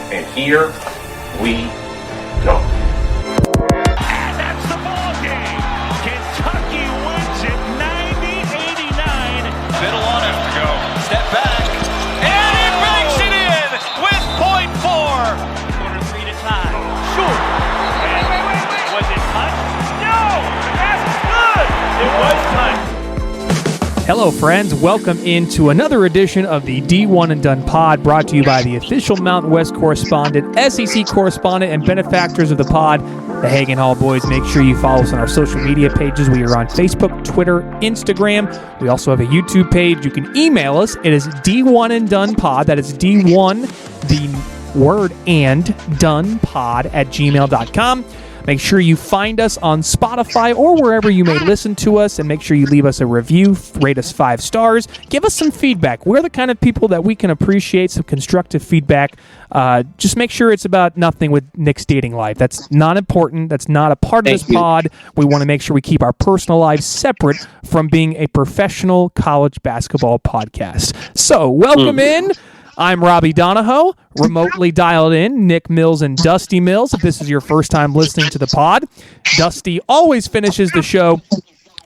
And here we go. And that's the ball game. Kentucky wins it 90-89. Fiddle on it. Go. Step back. And he banks it in with .4. Quarter three to tie. Shoot. Wait. Was it touch? No. That's good. It was touch. Hello, friends. Welcome into another edition of the D1 and Done pod, brought to you by the official Mountain West correspondent, SEC correspondent, and benefactors of the pod, the Hagen Hall Boys. Make sure you follow us on our social media pages. We are on Facebook, Twitter, Instagram. We also have a YouTube page. You can email us. It is D1 and Done pod. That is D1, the word and done pod at gmail.com. Make sure you find us on Spotify or wherever you may listen to us, and make sure you leave us a review, rate us 5 stars, give us some feedback. We're the kind of people that we can appreciate some constructive feedback. Just make sure it's about nothing with Nick's dating life. That's not important. That's not a part of this pod. We want to make sure we keep our personal lives separate from being a professional college basketball podcast. So, welcome in. I'm Robby Donahoe, remotely dialed in, Nick Mills and Dusty Mills. If this is your first time listening to the pod, Dusty always finishes the show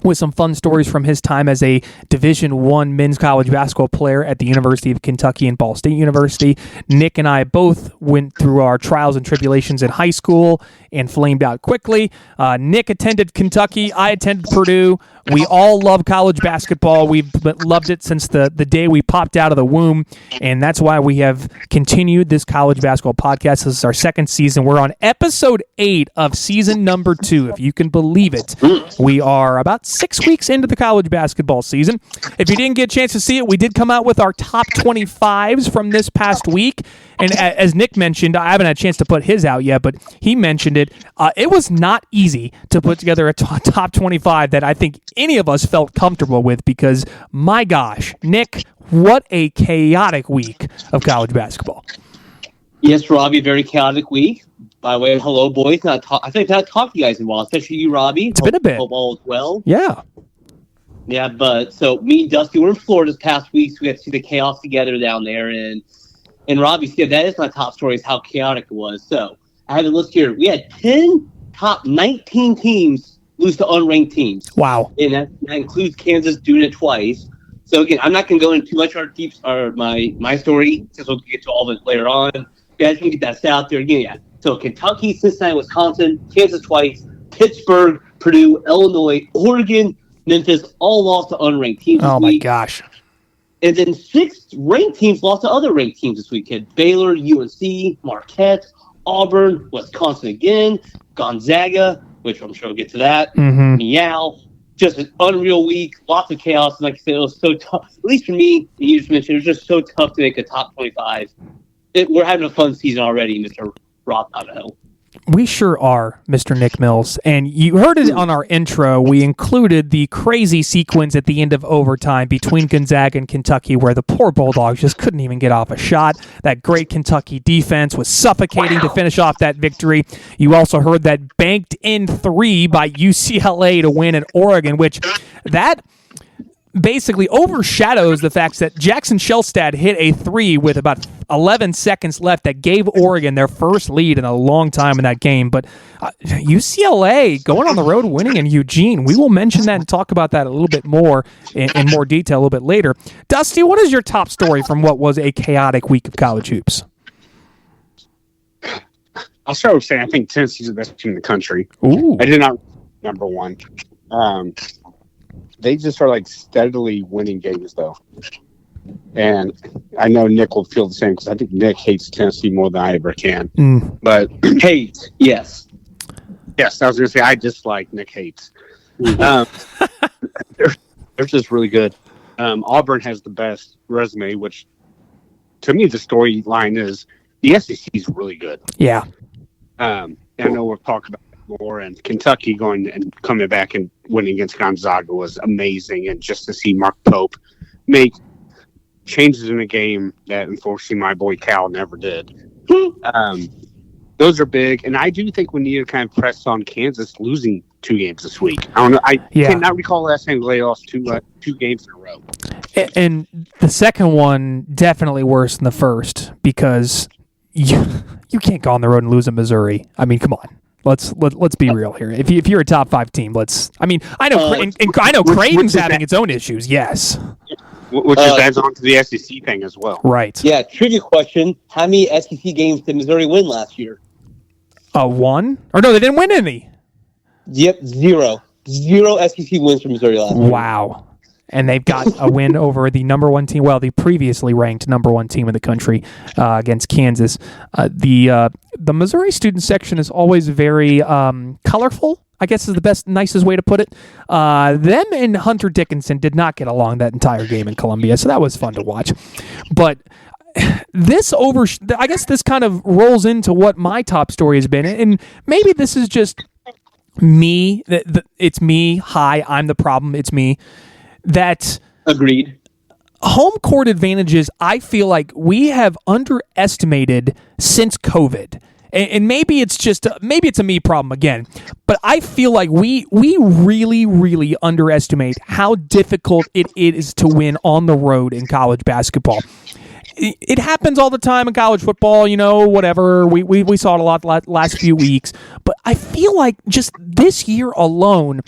with some fun stories from his time as a Division I men's college basketball player at the University of Kentucky and Ball State University. Nick and I both went through our trials and tribulations in high school and flamed out quickly. Nick attended Kentucky. I attended Purdue. We all love college basketball. We've loved it since the day we popped out of the womb, and that's why we have continued this college basketball podcast. This is our second season. We're on episode 8 of season number 2, if you can believe it. We are about 6 weeks into the college basketball season. If you didn't get a chance to see it, we did come out with our top 25s from this past week. And as Nick mentioned, I haven't had a chance to put his out yet, but he mentioned it. It was not easy to put together a top 25 that I think any of us felt comfortable with because, my gosh, Nick, what a chaotic week of college basketball. Yes, Robby, very chaotic week. By the way, hello, boys. I think I've not talked to you guys in a while, especially you, Robby. It's been a bit. Hope all is well. Yeah. Yeah, but so me and Dusty were in Florida this past week, so we got to see the chaos together down there. And Robby said that is my top story, is how chaotic it was. So I have a list here. We had 10 top 19 teams lose to unranked teams. Wow. And that includes Kansas doing it twice. So again, I'm not going to go into too much of my story, since we'll get to all of it later on. Yeah, I just want to get that out there again. Yeah. So Kentucky, Cincinnati, Wisconsin, Kansas twice, Pittsburgh, Purdue, Illinois, Oregon, Memphis, all lost to unranked teams this my week. gosh. And then 6 ranked teams lost to other ranked teams this weekend. Baylor, UNC, Marquette, Auburn, Wisconsin again, Gonzaga, which I'm sure we'll get to that, Meow. Just an unreal week, lots of chaos. And like I said, it was so tough. At least for me, you just mentioned, it was just so tough to make a top 25. We're having a fun season already, Mr. Rob Donahoe. We sure are, Mr. Nick Mills. And you heard it on our intro. We included the crazy sequence at the end of overtime between Gonzaga and Kentucky where the poor Bulldogs just couldn't even get off a shot. That great Kentucky defense was suffocating to finish off that victory. You also heard that banked-in 3 by UCLA to win at Oregon, which that basically overshadows the fact that Jackson Shellstad hit a 3 with about 11 seconds left that gave Oregon their first lead in a long time in that game. But UCLA going on the road winning in Eugene. We will mention that and talk about that a little bit more in more detail a little bit later. Dusty, what is your top story from what was a chaotic week of college hoops? I'll start with saying I think Tennessee's the best team in the country. Ooh. I did not number one. They just are like steadily winning games, though. And I know Nick will feel the same because I think Nick hates Tennessee more than I ever can. But Hate, yes. Yes, I was going to say I dislike Nick hates. They're just really good. Auburn has the best resume, which to me the storyline is the SEC is really good. Yeah. I know we'll talk about it more, and Kentucky going and coming back and winning against Gonzaga was amazing, and just to see Mark Pope make changes in the game that unfortunately my boy Cal never did. Those are big, and I do think we need to kind of press on Kansas losing 2 games this week. I don't know. I cannot recall the last time they lost two games in a row. And the second one definitely worse than the first because you can't go on the road and lose in Missouri. I mean, come on. Let's be real here. If you're a top 5 team, I know Creighton's having its own issues. Yes, which adds on to the SEC thing as well. Right. Yeah. Trivia question: how many SEC games did Missouri win last year? 1? Or no, they didn't win any. Yep, 0. 0 SEC wins for Missouri last year. Wow. And they've got a win over the number 1 team, the previously ranked number 1 team in the country against Kansas. The Missouri student section is always very colorful, I guess is the nicest way to put it. Them and Hunter Dickinson did not get along that entire game in Columbia, so that was fun to watch. But I guess this kind of rolls into what my top story has been, and maybe this is just me. It's me. Hi, I'm the problem. It's me. That agreed. Home court advantages, I feel like we have underestimated since COVID. And maybe it's a me problem again, but I feel like we really, really underestimate how difficult it is to win on the road in college basketball. It happens all the time in college football, whatever. We saw it a lot last few weeks, but I feel like just this year alone,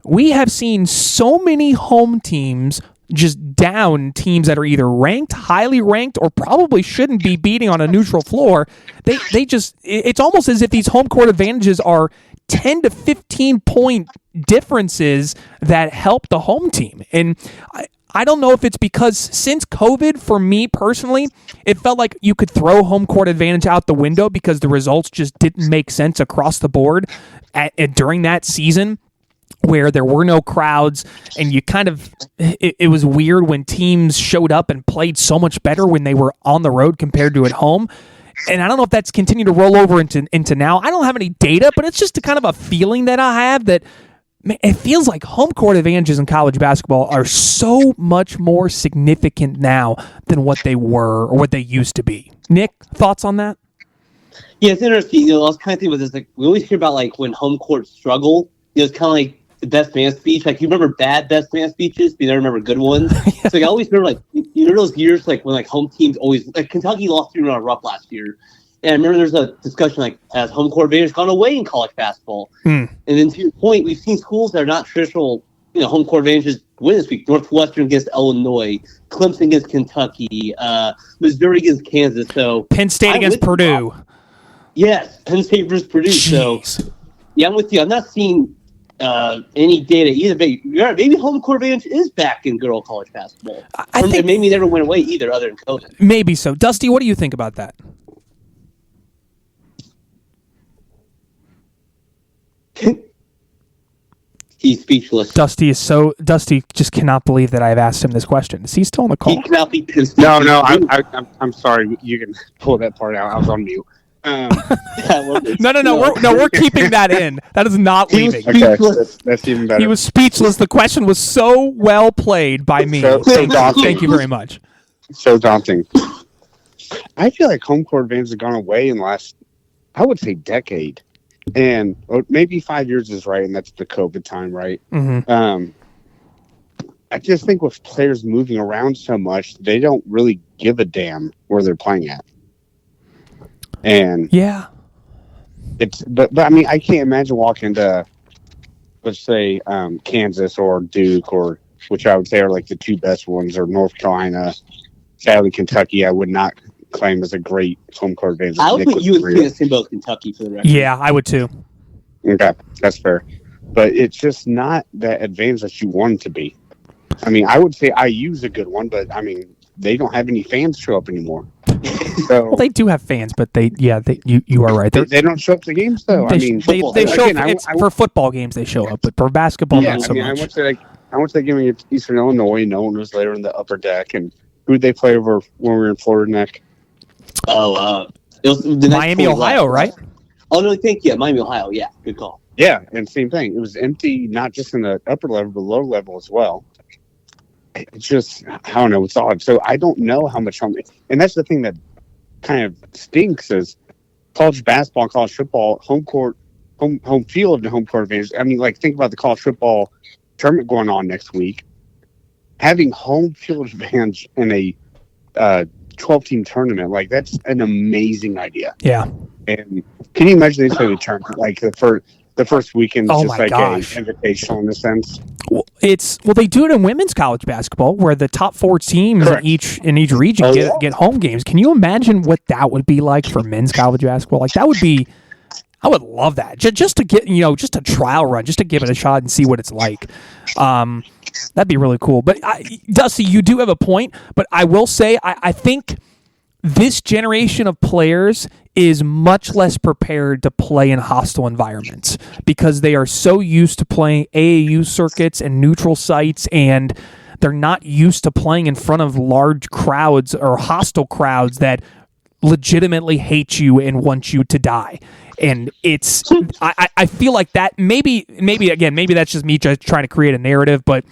we have seen so many home teams just down teams that are either ranked, highly ranked, or probably shouldn't be beating on a neutral floor. It's almost as if these home court advantages are 10 to 15 point differences that help the home team. And I don't know if it's because since COVID, for me personally, it felt like you could throw home court advantage out the window because the results just didn't make sense across the board during that season, where there were no crowds, and you it was weird when teams showed up and played so much better when they were on the road compared to at home. And I don't know if that's continued to roll over into now. I don't have any data, but it's just a kind of a feeling that I have that it feels like home court advantages in college basketball are so much more significant now than what they were or what they used to be. Nick, thoughts on that? Yeah, it's interesting. I was kind of thinking with this, we always hear about when home court struggle. It's kind of like the best man speech. You remember bad best man speeches, but you never remember good ones. Yeah. So I always remember those years when home teams always Kentucky lost 3 round rough last year. And I remember there's a discussion has home court advantage gone away in college basketball? And then to your point, we've seen schools that are not traditional, home court advantages win this week. Northwestern against Illinois, Clemson against Kentucky, Missouri against Kansas. So Penn State against Purdue. Yes, Penn State versus Purdue. Jeez. So yeah, I'm with you. I'm not seeing any data either. But maybe home court advantage is back in good old college basketball. I think maybe it never went away either, other than COVID. Maybe so. Dusty, what do you think about that? He's speechless. Dusty just cannot believe that I've asked him this question. Is he still on the call? He cannot be pissed. No, I'm sorry. You can pull that part out. I was on mute. No. We're keeping that in. That is not leaving. Okay, that's even better. He was speechless. The question was so well played by me. Thank you very much. So daunting. I feel like home court advantage has gone away in the last, I would say, decade. And maybe 5 years is right, and that's the COVID time, right? Mm-hmm. I just think with players moving around so much, they don't really give a damn where they're playing at. And yeah, but I mean, I can't imagine walking to, let's say, Kansas or Duke, or which I would say are the 2 best ones, or North Carolina. Sadly, Kentucky, I would not claim as a great home court advantage. I would put UNC in the same boat Kentucky for the record. Yeah, I would too. Okay, that's fair. But it's just not that advantage that you want it to be. I mean, I would say IU's a good one, but I mean, they don't have any fans show up anymore. So, well, they do have fans, but you are right. They don't show up to games, though. They show up for football games. They show up, but for basketball, not so much. I went to that game against Eastern Illinois. No one was there in the upper deck, and who did they play over when we were in Florida Neck? Oh, it was the Miami, Ohio, right? Oh no, Miami, Ohio. Yeah, good call. Yeah, and same thing. It was empty, not just in the upper level, but lower level as well. It's just, I don't know, it's odd. So I don't know how much home, and that's the thing that kind of stinks is college basketball and college football, home field and home court advantage. I mean, think about the college football tournament going on next week. Having home field advantage in a 12-team tournament. Like, that's an amazing idea. Yeah. And can you imagine they play the tournament like the first weekend is Oh just my like gosh. a invitational in a sense? Well, they do it in women's college basketball where the top 4 teams Correct. in each region Oh, yeah. get home games. Can you imagine what that would be like for men's college basketball? Like that would be, I would love that. Just to get, just a trial run, just to give it a shot and see what it's like. That'd be really cool. But Dusty, you do have a point, but I will say I think this generation of players is much less prepared to play in hostile environments because they are so used to playing AAU circuits and neutral sites, and they're not used to playing in front of large crowds or hostile crowds that legitimately hate you and want you to die. And I feel like that maybe that's just me just trying to create a narrative, but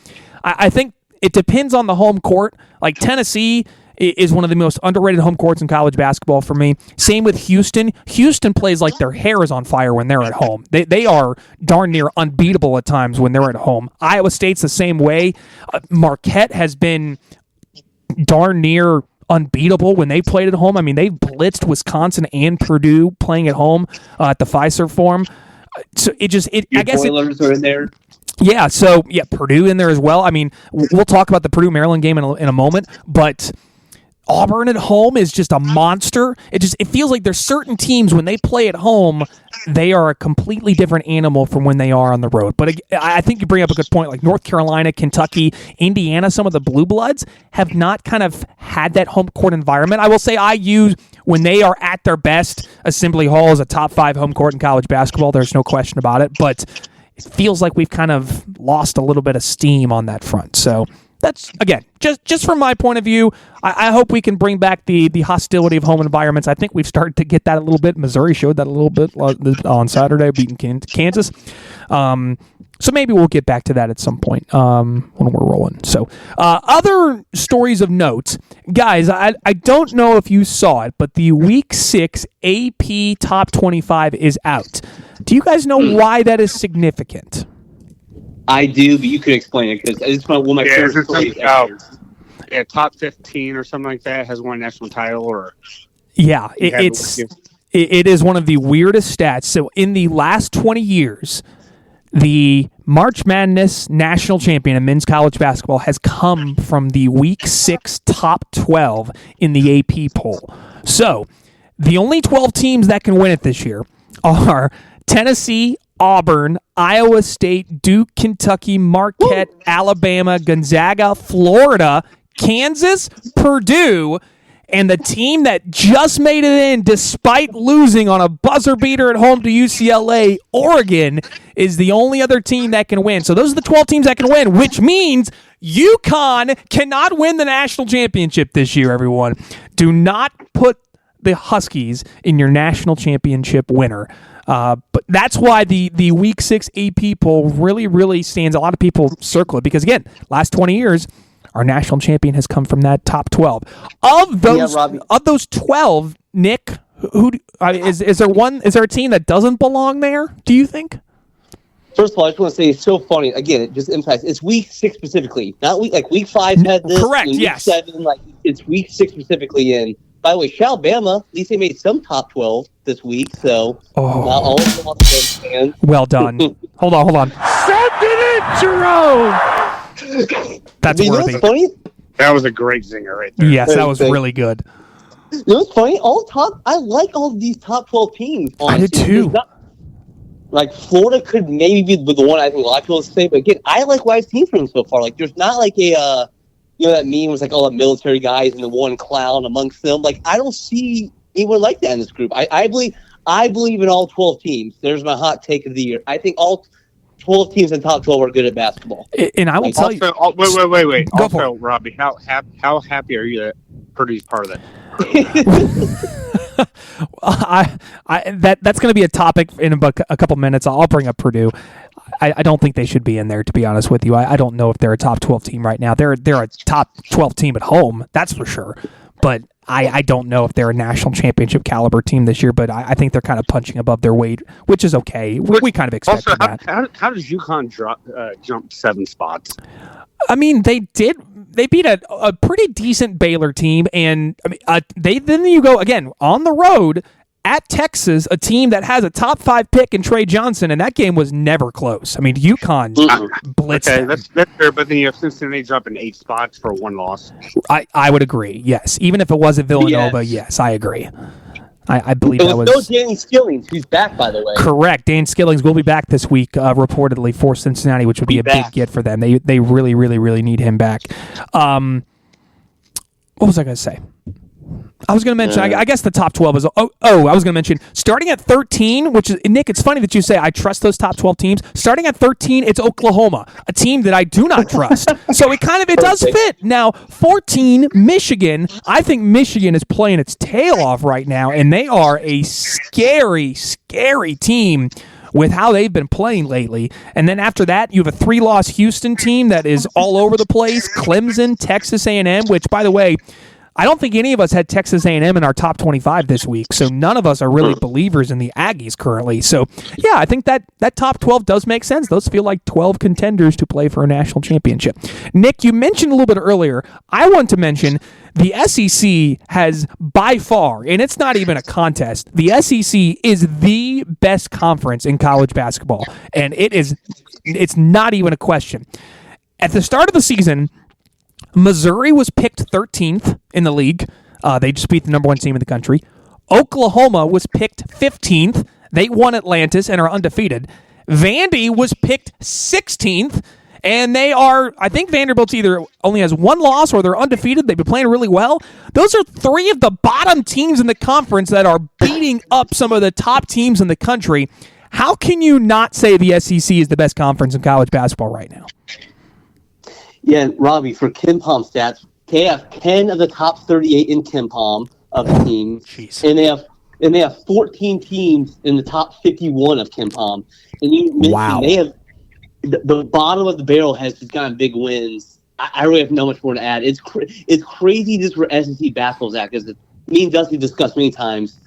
I think it depends on the home court. Like Tennessee is one of the most underrated home courts in college basketball for me. Same with Houston. Houston plays like their hair is on fire when they're at home. They are darn near unbeatable at times when they're at home. Iowa State's the same way. Marquette has been darn near unbeatable when they played at home. I mean, they blitzed Wisconsin and Purdue playing at home at the Fiserv Forum. So I guess Boilers are in there. Yeah, so Purdue in there as well. I mean, we'll talk about the Purdue-Maryland game in a moment, but Auburn at home is just a monster. It feels like there's certain teams when they play at home, they are a completely different animal from when they are on the road. But I think you bring up a good point. Like North Carolina, Kentucky, Indiana, some of the Blue Bloods have not kind of had that home court environment. I will say IU, when they are at their best, Assembly Hall is a top 5 home court in college basketball. There's no question about it. But it feels like we've kind of lost a little bit of steam on that front. So that's, again, just from my point of view, I hope we can bring back the hostility of home environments. I think we've started to get that a little bit. Missouri showed that a little bit on Saturday, beating Kansas. So maybe we'll get back to that at some point when we're rolling. So other stories of note. Guys, I don't know if you saw it, but the Week 6 AP Top 25 is out. Do you guys know why that is significant? I do, but you could explain it because it's one of my favorite stories ever. Top 15 or something like that has won a national title, or it is one of the weirdest stats. So in the last 20 years, the March Madness national champion in men's college basketball has come from the Week 6 top 12 in the AP poll. So the only 12 teams that can win it this year are Tennessee, Auburn, Iowa State, Duke, Kentucky, Marquette, Alabama, Gonzaga, Florida, Kansas, Purdue, and the team that just made it in despite losing on a buzzer beater at home to UCLA, Oregon, is the only other team that can win. So those are the 12 teams that can win, which means UConn cannot win the national championship this year, everyone. Do not put the Huskies in your national championship winner. But that's why the Week 6 AP poll really, really stands. A lot of people circle it because, again, last 20 years, our national champion has come from that top 12. Of those 12, Nick, is there a team that doesn't belong there? Do you think? First of all, I just want to say it's so funny. Again, it just impacts. It's Week 6 specifically, not Week 5 had this. Correct. Week Yes. 7, it's Week 6 specifically in. By the way, Alabama, at least they made some top 12 this week, so not all of them on the fans. Well done. Hold on. Send it in, Jerome! That's You know worthy. what's funny? that was a great zinger right there. Yes, that was really good. You know what's funny? I like all of these top 12 teams. Honestly. I did too. Like, Florida could maybe be the one I think a lot of people say, but again, I like what I've seen from them so far. Like, there's not like a... that meme was like all the military guys and the one clown amongst them. Like, I don't see anyone like that in this group. I believe in all 12 teams. There's my hot take of the year. I think all 12 teams in top 12 are good at basketball. And I will tell you. Wait. Go Also, for it. Robbie, how happy are you that Purdue's part of that? That's going to be a topic in about a couple minutes. I'll bring up Purdue. I don't think they should be in there, to be honest with you. I don't know if they're a top 12 team right now. They're a top 12 team at home, that's for sure. But I don't know if they're a national championship caliber team this year, but I think they're kind of punching above their weight, which is okay. We kind of expected Also, that. how does UConn jump 7 spots? I mean, they did. They beat a pretty decent Baylor team, and I mean, then you go again on the road at Texas, a team that has a top 5 pick in Trey Johnson, and that game was never close. I mean, UConn blitzed them. That's fair, but then you have Cincinnati dropping 8 spots for 1 loss. I would agree. Yes, even if it was at Villanova, yes I agree. I believe that was no Danny Skillings, who's back, by the way. Correct. Dan Skillings will be back this week, reportedly for Cincinnati, which would be a big get for them. They really, really, really need him back. What was I going to say? I was going to mention, I guess the top 12 is, I was going to mention, starting at 13, which is, Nick, it's funny that you say I trust those top 12 teams. Starting at 13, it's Oklahoma, a team that I do not trust. So it does fit. Now, 14, Michigan. I think Michigan is playing its tail off right now, and they are a scary, scary team with how they've been playing lately. And then after that, you have a 3-loss Houston team that is all over the place. Clemson, Texas A&M, which, by the way, I don't think any of us had Texas A&M in our top 25 this week, so none of us are really believers in the Aggies currently. So, yeah, I think that top 12 does make sense. Those feel like 12 contenders to play for a national championship. Nick, you mentioned a little bit earlier, I want to mention the SEC has by far, and it's not even a contest, the SEC is the best conference in college basketball, and it's not even a question. At the start of the season, Missouri was picked 13th in the league. They just beat the number 1 team in the country. Oklahoma was picked 15th. They won Atlantis and are undefeated. Vandy was picked 16th, and they are, I think Vanderbilt either only has 1 loss or they're undefeated. They've been playing really well. Those are 3 of the bottom teams in the conference that are beating up some of the top teams in the country. How can you not say the SEC is the best conference in college basketball right now? Yeah, Robby, for KenPom stats, they have 10 of the top 38 in KenPom of the teams. Jeez. And they have 14 teams in the top 51 of KenPom. And you mentioned they have the bottom of the barrel has just gotten big wins. I really have no much more to add. It's crazy just where SEC basketball's at, because me and Dusty discussed many times.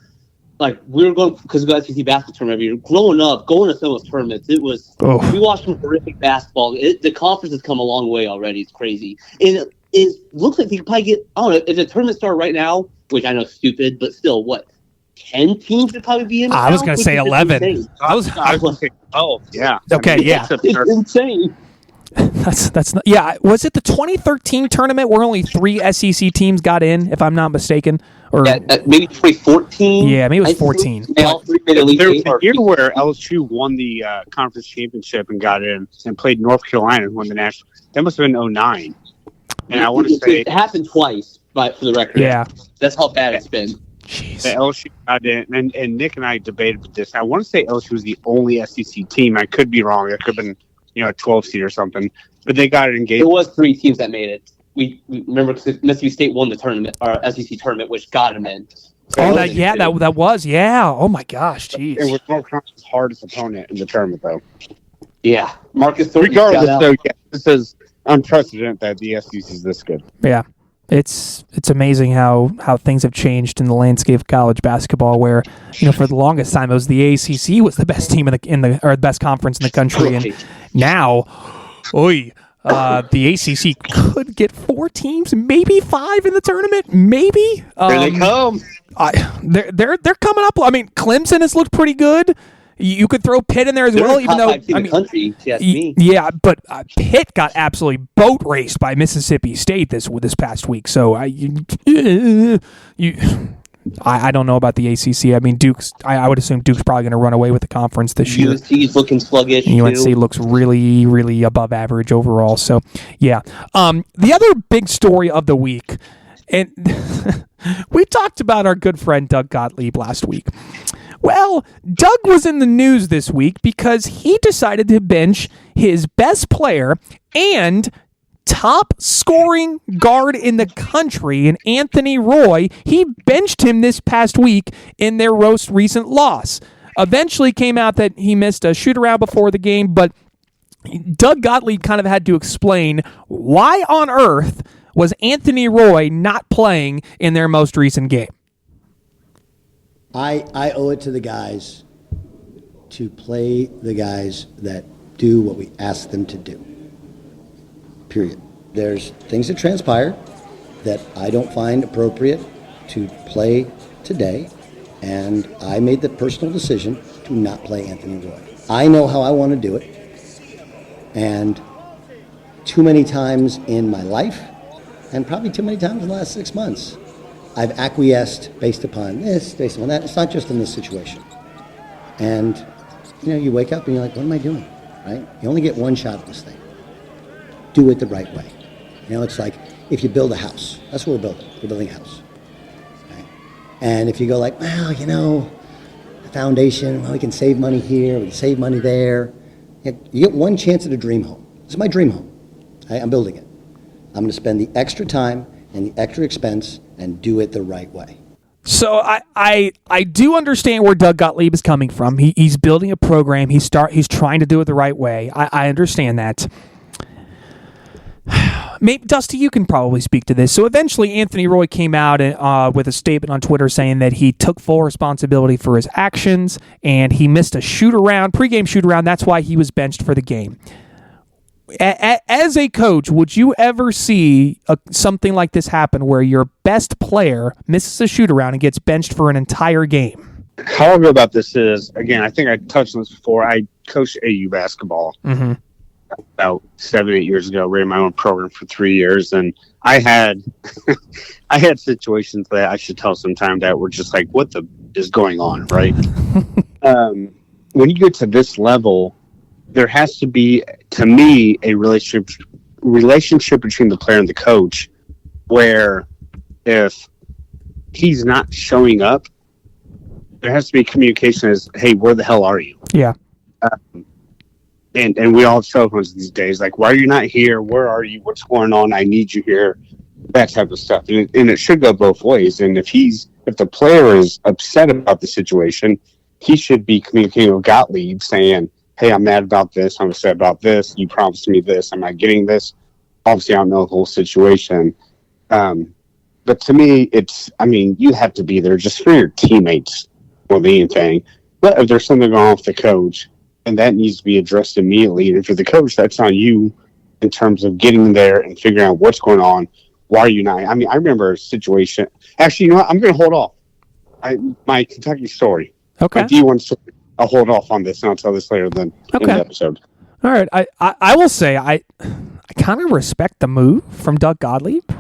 Like, we were going, because we got SEC basketball tournament every year. Growing up, going to some of those tournaments, we watched some horrific basketball. The conference has come a long way already. It's crazy. And it looks like they could probably get, I don't know, if the tournament started right now, which I know is stupid, but still, 10 teams would probably be in it? I was going to say 11. I was going to say 12, yeah. Okay, yeah. It's insane. That's not, yeah. Was it the 2013 tournament where only 3 SEC teams got in, if I'm not mistaken? Or maybe 2014. Yeah, maybe it was 14. There was a year where LSU won the conference championship and got in, and played North Carolina and won the national. That must have been 2009. And I want to say it happened twice, but for the record, yeah, that's how bad it's been. Jeez. The LSU got in, and Nick and I debated this. I want to say LSU was the only SEC team. I could be wrong. It could have been, a 12 seed or something, but they got it in game. There was 3 teams that made it. We remember Mississippi State won the tournament, or SEC tournament, which got them in. So that was. Oh my gosh, jeez. It was North Carolina's hardest opponent in the tournament, though. Yeah, Marcus Thornton. Regardless, though, this is unprecedented that the SEC is this good. Yeah. It's amazing how things have changed in the landscape of college basketball, where for the longest time it was the ACC was the best team or the best conference in the country, and now, the ACC could get 4 teams, maybe 5 in the tournament, maybe. Here they come. They're coming up. I mean, Clemson has looked pretty good. You could throw Pitt in there as well, even though country, me. Yeah, but Pitt got absolutely boat raced by Mississippi State this past week. So I don't know about the ACC. I mean, Duke's. I would assume Duke's probably going to run away with the conference this year. UNC's looking sluggish. And UNC looks really, really above average overall. So yeah. The other big story of the week, and we talked about our good friend Doug Gottlieb last week. Well, Doug was in the news this week because he decided to bench his best player and top scoring guard in the country, in Anthony Roy. He benched him this past week in their most recent loss. Eventually came out that he missed a shoot-around before the game, but Doug Gottlieb kind of had to explain why on earth was Anthony Roy not playing in their most recent game. I owe it to the guys to play the guys that do what we ask them to do. period. There's things that transpire that I don't find appropriate to play today, and I made the personal decision to not play Anthony Roy. I know how I want to do it, and too many times in my life, and probably too many times in the last 6 months, I've acquiesced based upon this, based upon that. It's not just in this situation. And, you wake up and you're like, what am I doing, right? You only get one shot at this thing. Do it the right way. It's like if you build a house. That's what we're building. We're building a house. Right? And if you go like, well, the foundation, we can save money here, we can save money there. You get one chance at a dream home. This is my dream home. I'm building it. I'm going to spend the extra time and the extra expense and do it the right way. So I do understand where Doug Gottlieb is coming from. He's building a program. He's trying to do it the right way. I understand that. Maybe, Dusty, you can probably speak to this. So eventually Anthony Roy came out with a statement on Twitter saying that he took full responsibility for his actions and he missed a pregame shoot-around. That's why he was benched for the game. As a coach, would you ever see something like this happen where your best player misses a shoot-around and gets benched for an entire game? How I go about this is, again, I think I touched on this before. I coached AU basketball about 7-8 years ago, ran my own program for 3 years, and I had I had situations that I should tell sometime that were just like, what is going on, right? When you get to this level, there has to be, to me, a relationship between the player and the coach, where if he's not showing up, there has to be communication as, hey, where the hell are you? Yeah. And we all have cell phones these days. Like, why are you not here? Where are you? What's going on? I need you here. That type of stuff. And it should go both ways. And if the player is upset about the situation, he should be communicating with Gottlieb saying, hey, I'm mad about this. I'm upset about this. You promised me this. I'm not getting this. Obviously, I don't know the whole situation. But to me, you have to be there just for your teammates more than anything. But if there's something going on with the coach, and that needs to be addressed immediately. And for the coach, that's on you in terms of getting there and figuring out what's going on. Why are you not? I remember a situation. Actually, you know what? I'm going to hold off. My Kentucky story. Okay. My D1 story. I'll hold off on this, and I'll tell this later in the episode. All right. I will say I kind of respect the move from Doug Gottlieb.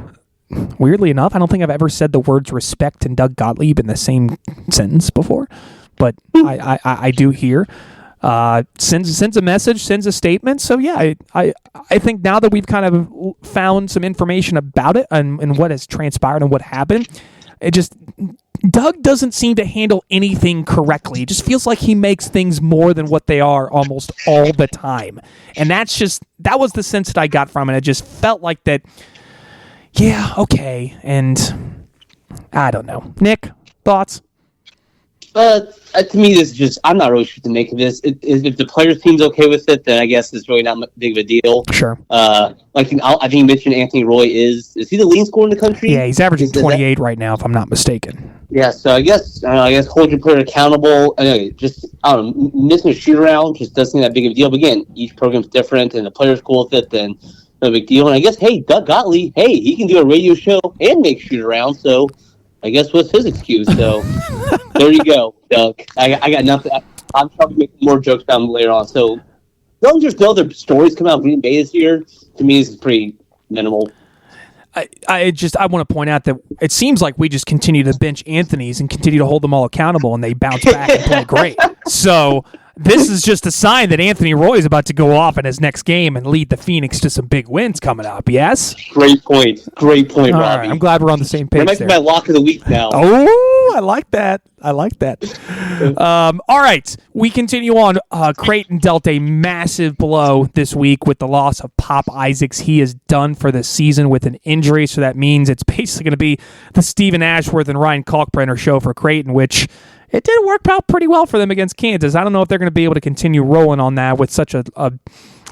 Weirdly enough, I don't think I've ever said the words respect and Doug Gottlieb in the same sentence before, but I do here. Sends a message, sends a statement. So yeah, I think now that we've kind of found some information about it and what has transpired and what happened, Doug doesn't seem to handle anything correctly. It just feels like he makes things more than what they are almost all the time. And that was the sense that I got from it. It just felt like that, yeah, okay. And I don't know. Nick, thoughts? To me, this is just, I'm not really sure what to make of this. If the players' team's okay with it, then I guess it's really not big of a deal. Sure. I think you mentioned Anthony Roy is he the leading scorer in the country? Yeah, he's averaging 28 right now, if I'm not mistaken. Yeah, so I guess hold your player accountable. Missing a shoot around just doesn't seem that big of a deal. But again, each program's different, and the player's cool with it, then no big deal. And I guess, hey, Doug Gottlieb, he can do a radio show and make shoot around, so I guess what's his excuse? So there you go, Doug. I got nothing. I'm trying to make more jokes about him later on. So don't just know other stories come out of Green Bay this year. To me, this is pretty minimal. I want to point out that it seems like we just continue to bench Anthony's and continue to hold them all accountable, and they bounce back and play great. So this is just a sign that Anthony Roy is about to go off in his next game and lead the Phoenix to some big wins coming up. Yes? Great point, all Robby. Right, I'm glad we're on the same page. That might be my lock of the week now. Oh, I like that. All right, we continue on. Creighton dealt a massive blow this week with the loss of Pop Isaacs. He is done for the season with an injury, so that means it's basically going to be the Stephen Ashworth and Ryan Kalkbrenner show for Creighton, which it did work out pretty well for them against Kansas. I don't know if they're going to be able to continue rolling on that with such a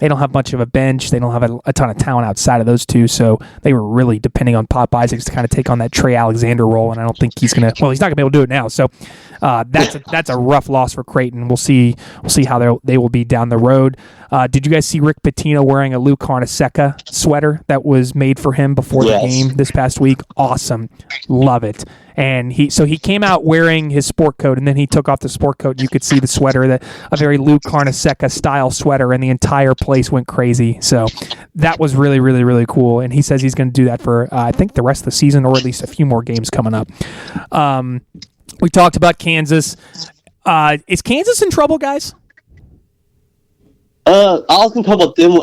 They don't have much of a bench. They don't have a ton of talent outside of those two, so they were really depending on Pop Isaacs to kind of take on that Trey Alexander role, and I don't think he's going to – well, he's not going to be able to do it now. So that's a rough loss for Creighton. We'll see how they will be down the road. Did you guys see Rick Pitino wearing a Luke Carnesecca sweater that was made for him before the game this past week? Awesome. Love it. And he came out wearing his sport coat, and then he took off the sport coat, and you could see the sweater, a very Luke Carnesecca style sweater, and the entire place went crazy. So that was really, really, really cool. And he says he's going to do that for, I think, the rest of the season, or at least a few more games coming up. We talked about Kansas. Is Kansas in trouble, guys? I was going to talk about them.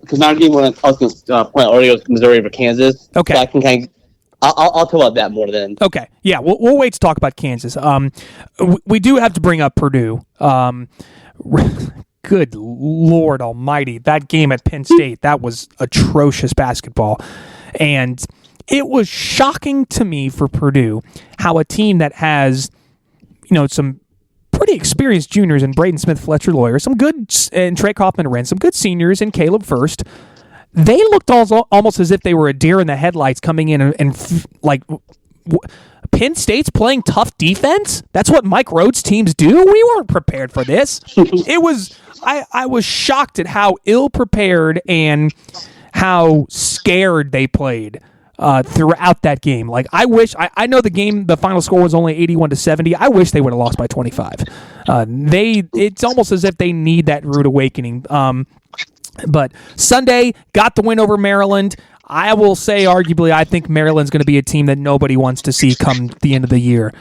Because my game when I was going to play Oreos, Missouri over Kansas. Okay. So I can kind of. I'll talk about that more then. Okay. Yeah, we'll wait to talk about Kansas. We do have to bring up Purdue. Good Lord Almighty. That game at Penn State, that was atrocious basketball. And it was shocking to me for Purdue how a team that has, some pretty experienced juniors in Braden Smith, Fletcher Lawyer, some good, and Trey Kaufman-Wren, some good seniors in Caleb First. They looked almost as if they were a deer in the headlights coming in and Penn State's playing tough defense? That's what Mike Rhodes teams do? We weren't prepared for this. I was shocked at how ill-prepared and how scared they played throughout that game. Like, I know the final score was only 81-70. I wish they would have lost by 25. It's almost as if they need that rude awakening. But Sunday, got the win over Maryland. I will say, arguably, I think Maryland's going to be a team that nobody wants to see come the end of the year.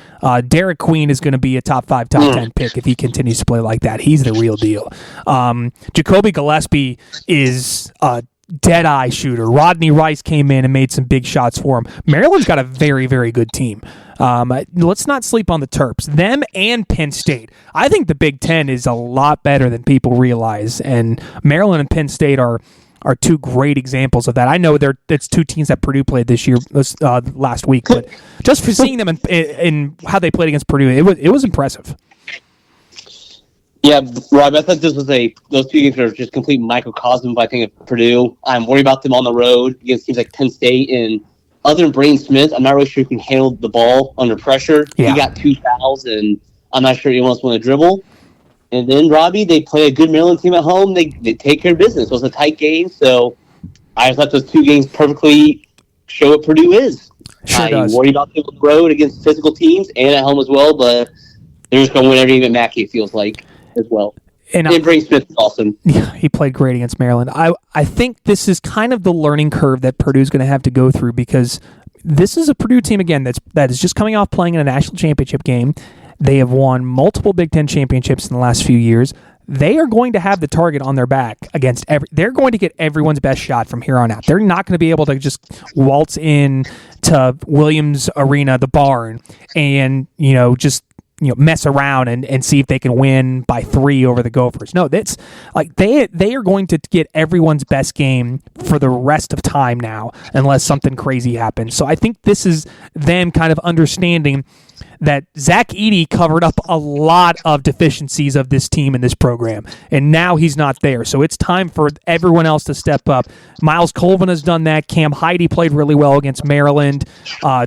Derek Queen is going to be a top 5, top 10 pick if he continues to play like that. He's the real deal. Jacoby Gillespie is a dead-eye shooter. Rodney Rice came in and made some big shots for him. Maryland's got a very, very good team. Let's not sleep on the Terps. Them and Penn State. I think the Big Ten is a lot better than people realize, and Maryland and Penn State are two great examples of that. I know it's two teams that Purdue played this year, last week, but just for seeing them in how they played against Purdue, it was impressive. Yeah, Rob, I thought those two games are just complete microcosm. I think of Purdue. I'm worried about them on the road against teams like Penn State, and other than Braden Smith, I'm not really sure he can handle the ball under pressure. Yeah. He got 2 fouls, and I'm not sure anyone else want to dribble. And then, Robby, they play a good Maryland team at home. They take care of business. It was a tight game, so I thought those two games perfectly show what Purdue is. Sure does. Worried about them on the road against physical teams and at home as well, but they're just going to win every game at Mackey, it feels like, as well. And Braden Smith is awesome. Yeah, he played great against Maryland. I think this is kind of the learning curve that Purdue's going to have to go through, because this is a Purdue team, again, that is just coming off playing in a national championship game. They have won multiple Big Ten championships in the last few years. They are going to have the target on their back against they're going to get everyone's best shot from here on out. They're not going to be able to just waltz in to Williams Arena, the barn, and just mess around and see if they can win by 3 over the Gophers. No, that's like they are going to get everyone's best game for the rest of time now, unless something crazy happens. So I think this is them kind of understanding that Zach Edey covered up a lot of deficiencies of this team and this program, and now he's not there. So it's time for everyone else to step up. Miles Colvin has done that. Cam Heide played really well against Maryland.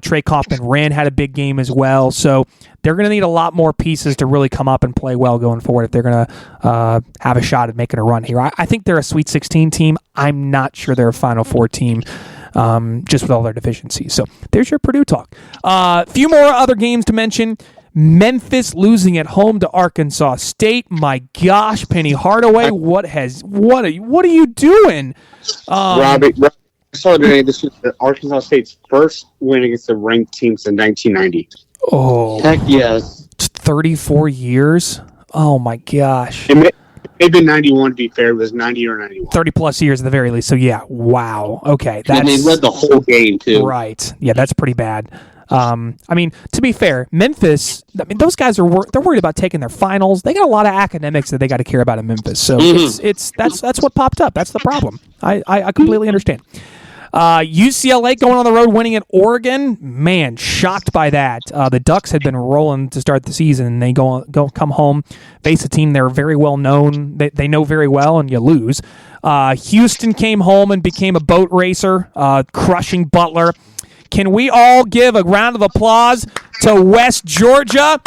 Trey Kaufman-Wren had a big game as well. So they're going to need a lot more pieces to really come up and play well going forward if they're going to have a shot at making a run here. I think they're a Sweet 16 team. I'm not sure they're a Final Four team. Just with all their deficiencies. So there's your Purdue talk. A few more other games to mention. Memphis losing at home to Arkansas State. My gosh, Penny Hardaway, what are you doing? Robby, I saw today this was Arkansas State's first win against a ranked team since 1990. Oh, heck yes! 34 years. Oh my gosh. It been 91 to be fair. It was 90 or 91. 30 plus years at the very least. So yeah, wow. Okay, and they led the whole game too. Right. Yeah, that's pretty bad. To be fair, Memphis. Those guys they're worried about taking their finals. They got a lot of academics that they got to care about in Memphis. So that's what popped up. That's the problem. I completely understand. UCLA going on the road, winning at Oregon. Man, shocked by that. The Ducks had been rolling to start the season, and they come home, face a team they're very well known. They know very well, and you lose. Houston came home and became a boat racer, crushing Butler. Can we all give a round of applause to West Georgia?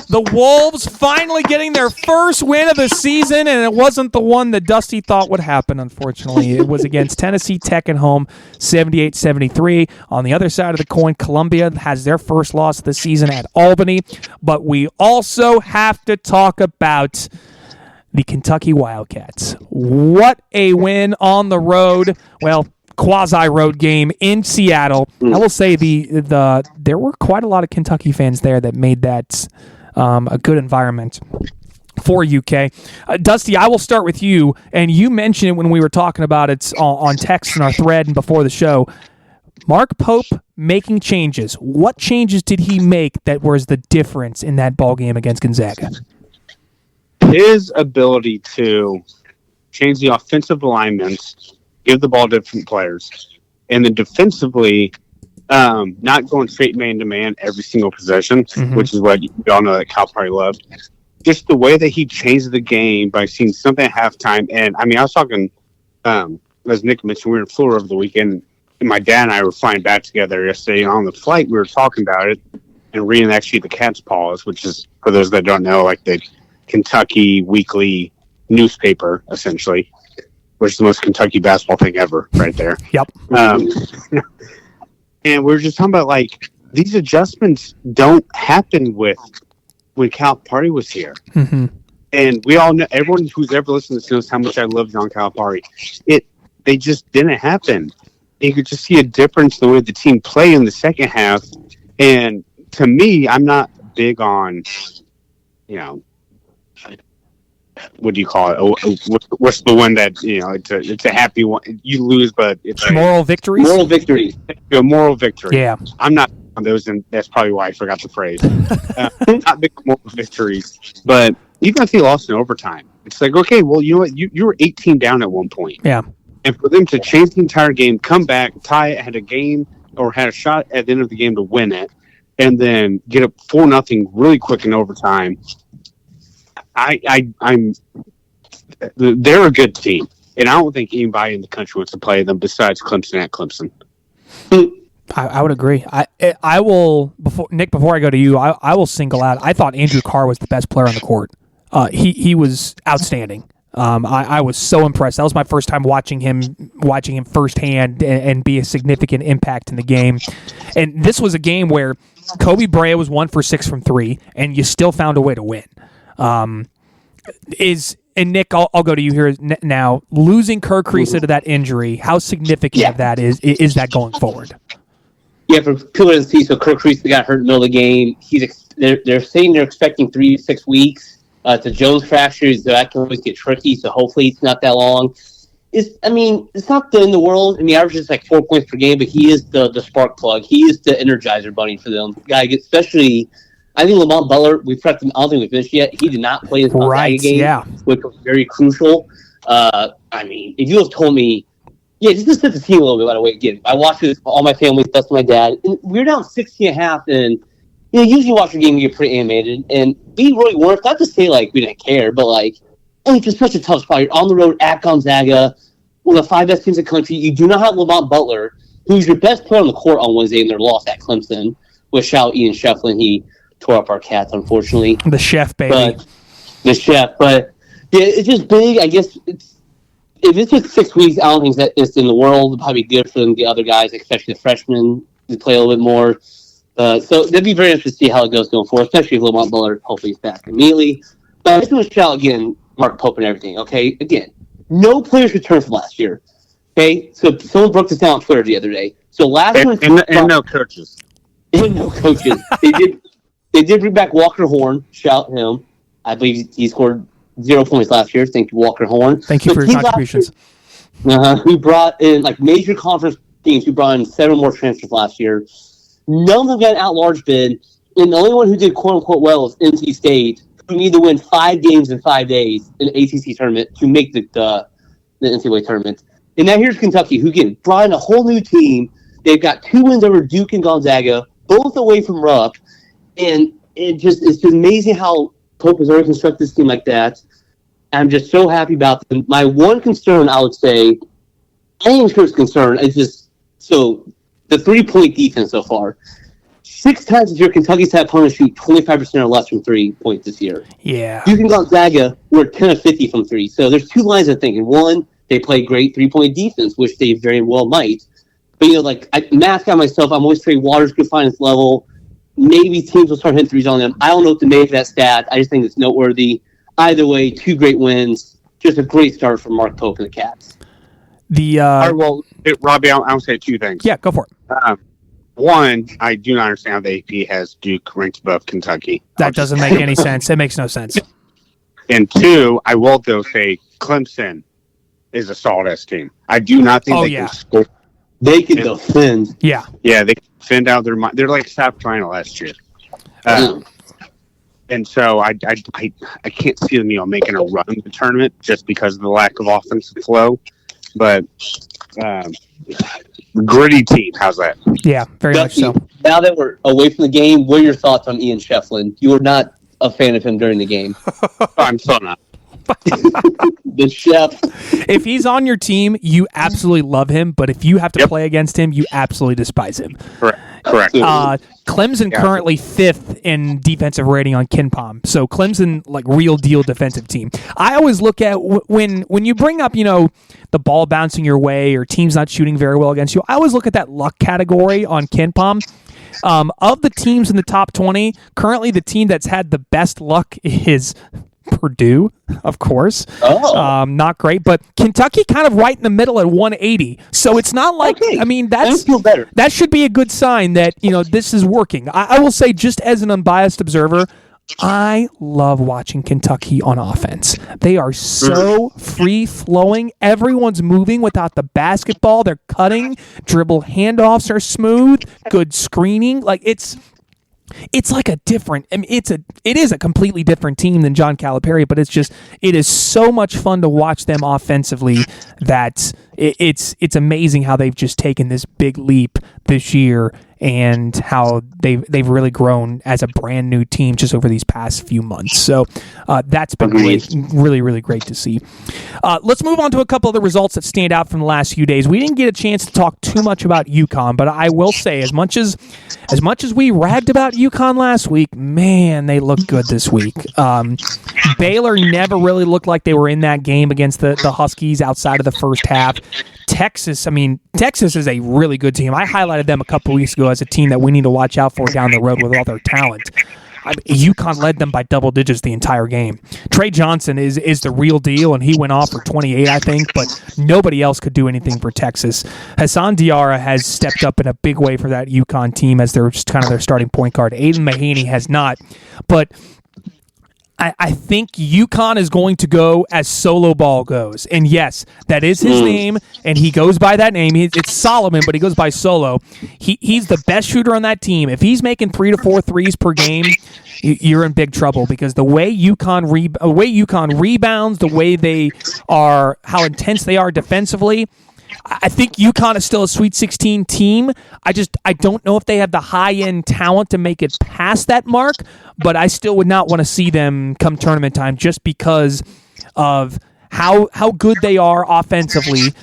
The Wolves finally getting their first win of the season, and it wasn't the one that Dusty thought would happen, unfortunately. It was against Tennessee Tech at home, 78-73. On the other side of the coin, Columbia has their first loss of the season at Albany. But we also have to talk about the Kentucky Wildcats. What a win on the road. Well, quasi-road game in Seattle. I will say there were quite a lot of Kentucky fans there that made that a good environment for UK. Dusty, I will start with you, and you mentioned it when we were talking about it on text in our thread and before the show. Mark Pope making changes. What changes did he make that was the difference in that ball game against Gonzaga? His ability to change the offensive alignments, give the ball to different players, and then defensively, not going straight man-to-man every single possession, which is what you all know that Cal probably loved. Just the way that he changed the game by seeing something at halftime. And, I mean, I was talking, as Nick mentioned, we were in Florida over the weekend, and my dad and I were flying back together yesterday. On the flight, we were talking about it and reading actually the Cat's Paws, which is, for those that don't know, like the Kentucky weekly newspaper, essentially, which is the most Kentucky basketball thing ever right there. Yep. And we were just talking about, like, these adjustments don't happen when Calipari was here. And we all know, everyone who's ever listened to this knows how much I love John Calipari. They just didn't happen. You could just see a difference in the way the team played in the second half. And to me, I'm not big on, what do you call it? What's the one that, it's a happy one. You lose, but it's moral victories. Moral victory. A moral victory. Yeah. I'm not on those, and that's probably why I forgot the phrase. Not big moral victories, but even if they lost in overtime, it's like, okay, well, you know what? You were 18 down at one point. Yeah. And for them to change the entire game, come back, tie it, had a shot at the end of the game to win it, and then get up 4-0 really quick in overtime. They're a good team, and I don't think anybody in the country wants to play them besides Clemson at Clemson. I would agree. I will, before I go to you, I will single out. I thought Andrew Carr was the best player on the court. He was outstanding. I was so impressed. That was my first time watching him firsthand and be a significant impact in the game. And this was a game where Kobe Bryant was 1 for 6 from 3, and you still found a way to win. And Nick, I'll go to you here now. Losing Kerr Kriisa to that injury, how significant of that is that going forward? Yeah, for people to see, so Kerr Kriisa got hurt in the middle of the game. They're saying they're expecting 3 to 6 weeks. It's a Jones fracture, so that can always get tricky. So hopefully it's not that long. It's not the end of the world. I mean, averages like 4 points per game, but he is the spark plug. He is the energizer bunny for them. Especially, I think Lamont Butler. I don't think we finished yet. He did not play his Gonzaga game, which was very crucial. If you have told me, just to set the team a little bit. By the way, again, I watched this with all my family, plus my dad, and we were down 16.5, and usually watch a game and get pretty animated, and we really weren't. Not to say like we didn't care, but like, it's just such a tough spot. You're on the road at Gonzaga, one of the 5 best teams in the country. You do not have Lamont Butler, who's your best player on the court on Wednesday in their loss at Clemson. With shout Ian Shefflin, he tore up our Cats, unfortunately. The chef, baby. But it's just big. I guess if it's just 6 weeks, I don't think that it's in the world. It'd probably be good for the other guys, especially the freshmen, to play a little bit more. So that'd be very interesting to see how it goes going forward, especially if Lamont Butler hopefully is back immediately. But I just want to shout again, Mark Pope and everything, okay? Again, no players returned from last year, okay? So someone broke this down on Twitter the other day. So last year... And no coaches. And no coaches. They did bring back Walker Horn, shout him. I believe he scored 0 points last year. Thank you, Walker Horn. Thank you for your contributions. We brought in, like, major conference teams. We brought in 7 more transfers last year. None of them got an at-large bid, and the only one who did quote-unquote well was NC State, who need to win 5 games in 5 days in the ACC tournament to make the NCAA tournament. And now here's Kentucky, who again brought in a whole new team. They've got 2 wins over Duke and Gonzaga, both away from Rupp. And it's just amazing how Pope has already constructed this team like that. I'm just so happy about them. My one concern, I would say, I think it's concern is just the 3-point defense so far. 6 times this year, Kentucky's had opponents shoot 25% or less from 3 points this year. Yeah. Duke and Gonzaga were 10 of 50 from 3. So there's 2 lines I'm thinking. One, they play great 3-point defense, which they very well might. But, math guy myself, I'm always Trey Waters could find his level. Maybe teams will start hitting threes on them. I don't know what to make of that stat. I just think it's noteworthy. Either way, 2 great wins. Just a great start for Mark Pope and the Cats. Robby, I'll say 2 things. Yeah, go for it. One, I do not understand how the AP has Duke ranked above Kentucky. That doesn't make any sense. It makes no sense. And 2, I will though say Clemson is a solid-ass team. I do not think can score. They can defend. Yeah. Yeah, they can defend out their mind. They're like South Carolina last year. And so I can't see them, making a run in the tournament just because of the lack of offensive flow. But gritty team, how's that? Yeah, very much so. Now that we're away from the game, what are your thoughts on Ian Shefflin? You were not a fan of him during the game. I'm still not. The chef. If he's on your team, you absolutely love him, but if you have to play against him, you absolutely despise him. Correct. Clemson currently 5th in defensive rating on KenPom. So Clemson, real deal defensive team. I always look at when you bring up, the ball bouncing your way or teams not shooting very well against you, I always look at that luck category on KenPom. Of the teams in the top 20, currently the team that's had the best luck is Purdue, of course. Not great, but Kentucky kind of right in the middle at 180. So it's not like, that should be a good sign that, this is working. I will say, just as an unbiased observer, I love watching Kentucky on offense. They are so free-flowing. Everyone's moving without the basketball. They're cutting. Dribble handoffs are smooth. Good screening. It's like a different. It is a completely different team than John Calipari, but it is so much fun to watch them offensively that it's amazing how they've just taken this big leap this year and how they've really grown as a brand new team just over these past few months. So that's been really, really great to see. Let's move on to a couple of the results that stand out from the last few days. We didn't get a chance to talk too much about UConn, but I will say, as much as we ragged about UConn last week, man, they look good this week. Baylor never really looked like they were in that game against the Huskies outside of the first half. Texas is a really good team. I highlighted them a couple weeks ago as a team that we need to watch out for down the road with all their talent. UConn led them by double digits the entire game. Trey Johnson is the real deal, and he went off for 28, I think, but nobody else could do anything for Texas. Hassan Diarra has stepped up in a big way for that UConn team as their starting point guard. Aiden Mahaney has not, but I think UConn is going to go as Solo Ball goes. And yes, that is his name, and he goes by that name. It's Solomon, but he goes by Solo. He's the best shooter on that team. If he's making 3 to 4 threes per game, you're in big trouble because the way UConn rebounds, the way they are, how intense they are defensively, I think UConn is still a Sweet 16 team. I don't know if they have the high-end talent to make it past that mark, but I still would not want to see them come tournament time just because of how good they are offensively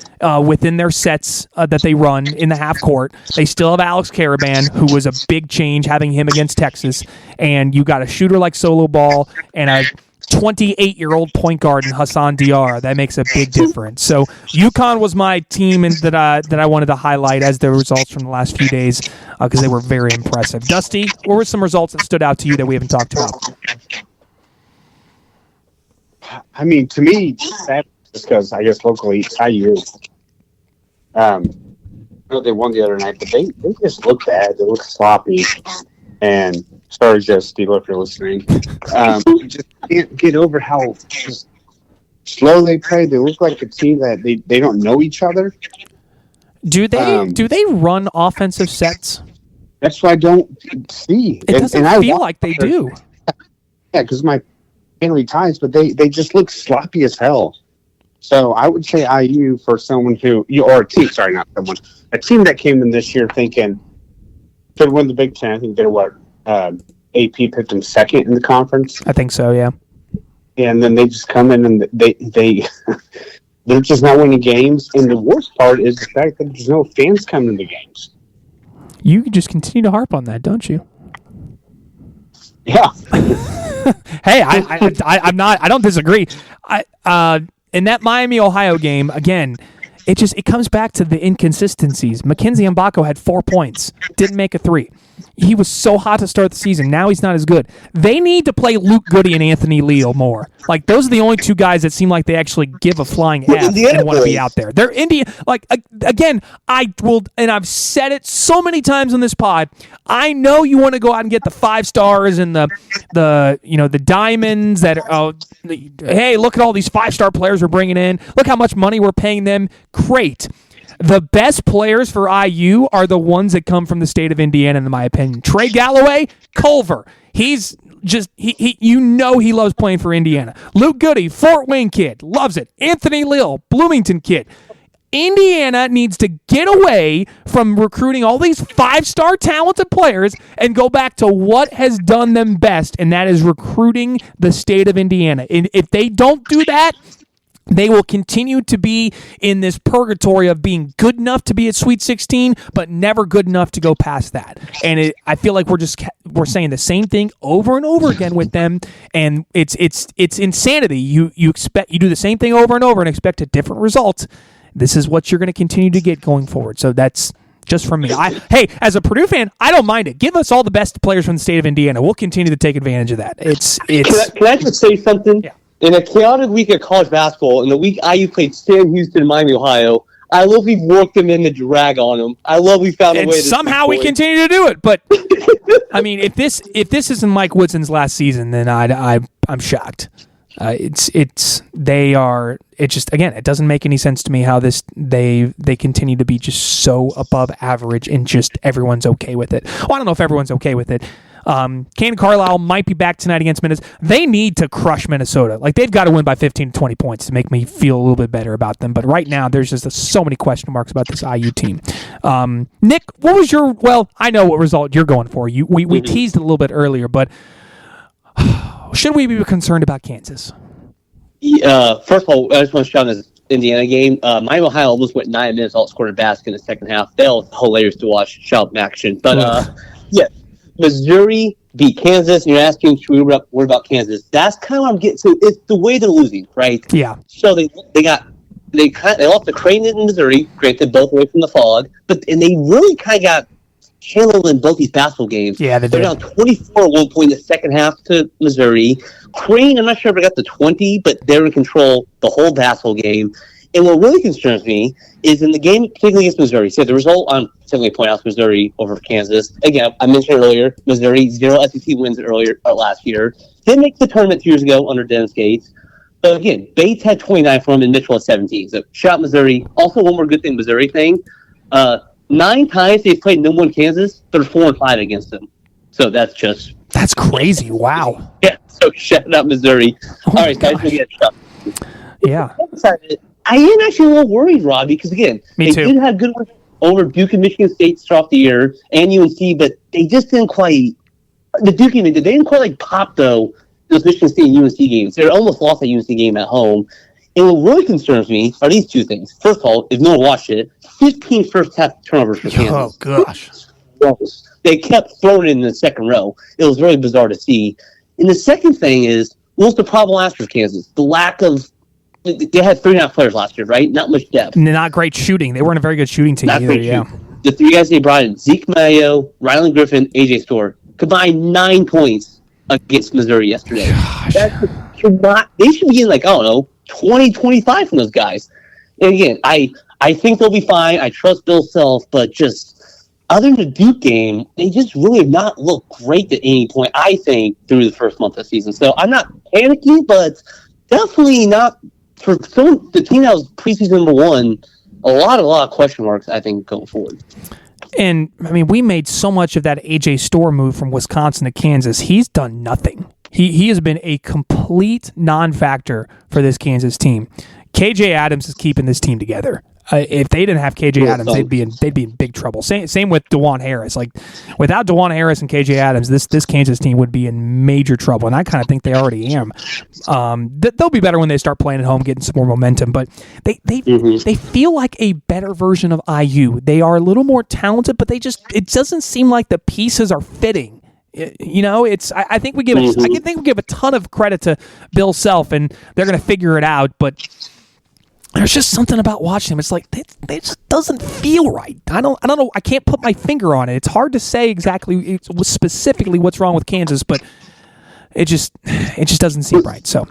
within their sets that they run in the half court. They still have Alex Caravan, who was a big change having him against Texas, and you got a shooter like Solo Ball and a 28-year-old point guard in Hassan Diarra. That makes a big difference. So UConn was my team that I wanted to highlight as the results from the last few days because they were very impressive. Dusty, what were some results that stood out to you that we haven't talked about? I mean, to me, just because I guess locally, IU, I know they won the other night, but they just look bad. They look sloppy. And sorry, Jeff Steele, if you're listening. You just can't get over how just slow they play. They look like a team that they don't know each other. Do they run offensive sets? That's what I don't see. It doesn't feel like they do. Yeah, because my family ties, but they just look sloppy as hell. So I would say IU for someone who, or a team, sorry, not someone, a team that came in this year thinking could win the Big Ten. I think they're AP picked them second in the conference. I think so, yeah. And then they just come in and they're just not winning games. And the worst part is the fact that there's no fans coming to the games. You just continue to harp on that, don't you? Yeah. Hey, I'm not. I don't disagree. In that Miami Ohio game, again, it comes back to the inconsistencies. Mackenzie Mbako had 4 points, didn't make a three. He was so hot to start the season. Now he's not as good. They need to play Luke Goody and Anthony Leal more. Like, those are the only two guys that seem like they actually give a flying F and want to be out there. They're Indiana. Like, again, I will, and I've said it so many times on this pod. I know you want to go out and get the 5 stars and the diamonds that are. Hey, look at all these 5-star players we're bringing in. Look how much money we're paying them. Great. The best players for IU are the ones that come from the state of Indiana, in my opinion. Trey Galloway, Culver. He's just, he loves playing for Indiana. Luke Goody, Fort Wayne kid, loves it. Anthony Leal, Bloomington kid. Indiana needs to get away from recruiting all these 5-star talented players and go back to what has done them best, and that is recruiting the state of Indiana. And if they don't do that, they will continue to be in this purgatory of being good enough to be at Sweet 16, but never good enough to go past that. And I feel like we're saying the same thing over and over again with them, and it's insanity. You do the same thing over and over and expect a different result. This is what you're going to continue to get going forward. So that's just from me. Hey, as a Purdue fan, I don't mind it. Give us all the best players from the state of Indiana. We'll continue to take advantage of that. Can I just say something? Yeah. In a chaotic week of college basketball, in the week IU played Sam Houston and Miami, Ohio, I love we've worked them in the drag on them. I love we found a way to somehow we continue to do it. But I mean, if this isn't Mike Woodson's last season, then I'm shocked. It doesn't make any sense to me how they continue to be just so above average and just everyone's okay with it. Well, I don't know if everyone's okay with it. Kane Carlisle might be back tonight against Minnesota. They need to crush Minnesota. Like, they've got to win by 15 to 20 points to make me feel a little bit better about them. But right now, there's just so many question marks about this IU team. Nick, what was I know what result you're going for. We teased it a little bit earlier, but should we be concerned about Kansas? First of all, I just want to shout out this Indiana game. Miami, Ohio almost went 9 minutes, outscored a basket in the second half. That was hilarious to watch. Shout in action. But, yeah. Missouri beat Kansas, and you're asking, should we worry about Kansas? That's kind of what I'm getting. So it's the way they're losing, right? Yeah. So they lost to Creighton in Missouri, granted both away from the fog, and they really kind of got handled in both these basketball games. Yeah, they're down 24 at one point in the second half to Missouri. Creighton, I'm not sure if they got to 20, but they're in control the whole basketball game. And what really concerns me is in the game, particularly against Missouri. So the result, I'm simply point out Missouri over Kansas. Again, I mentioned earlier, Missouri 0 SEC wins last year. Didn't make the tournament 2 years ago under Dennis Gates. But again, Bates had 29 for him and Mitchell had 17. So shout out Missouri. Also, one more good thing, Missouri thing. 9 times they've played number 1 Kansas. They're 4-5 against them. So that's crazy. Wow. Yeah. So shout out Missouri. All right, guys, we get shot. Yeah. I am actually a little worried, Robbie, because again, they did have good ones over Duke and Michigan State to start off the year and UNC, but they just didn't quite. The Duke game, they didn't quite like pop though those Michigan State and UNC games. They almost lost that UNC game at home. And what really concerns me are these two things. First of all, if no one watched it, 15 first half turnovers for Kansas. Oh gosh, they kept throwing it in the second row. It was very bizarre to see. And the second thing is, what was the problem last year for Kansas? The lack of. They had 3.5 players last year, right? Not much depth. Not great shooting. They weren't a very good shooting team either, yeah. The 3 guys they brought in, Zeke Mayo, Ryland Griffin, AJ Storr, combined 9 points against Missouri yesterday. They should be getting, 20, 25 from those guys. And again, I think they'll be fine. I trust Bill Self, but just other than the Duke game, they just really have not looked great at any point, I think, through the first month of the season. So I'm not panicky, but definitely not. For the team that was preseason number 1, a lot of question marks, I think, going forward. And, I mean, we made so much of that A.J. Storr move from Wisconsin to Kansas. He's done nothing. He has been a complete non-factor for this Kansas team. KJ Adams is keeping this team together. If they didn't have KJ Adams, they'd be in big trouble. Same with DeJuan Harris. Like without DeJuan Harris and KJ Adams, this Kansas team would be in major trouble, and I kind of think they already am. They'll be better when they start playing at home, getting some more momentum. But they feel like a better version of IU. They are a little more talented, but it doesn't seem like the pieces are fitting. I think we give a ton of credit to Bill Self, and they're going to figure it out, but. There's just something about watching them. It's like they just doesn't feel right. I don't know. I can't put my finger on it. It's hard to say exactly specifically what's wrong with Kansas, but it just doesn't seem right. So,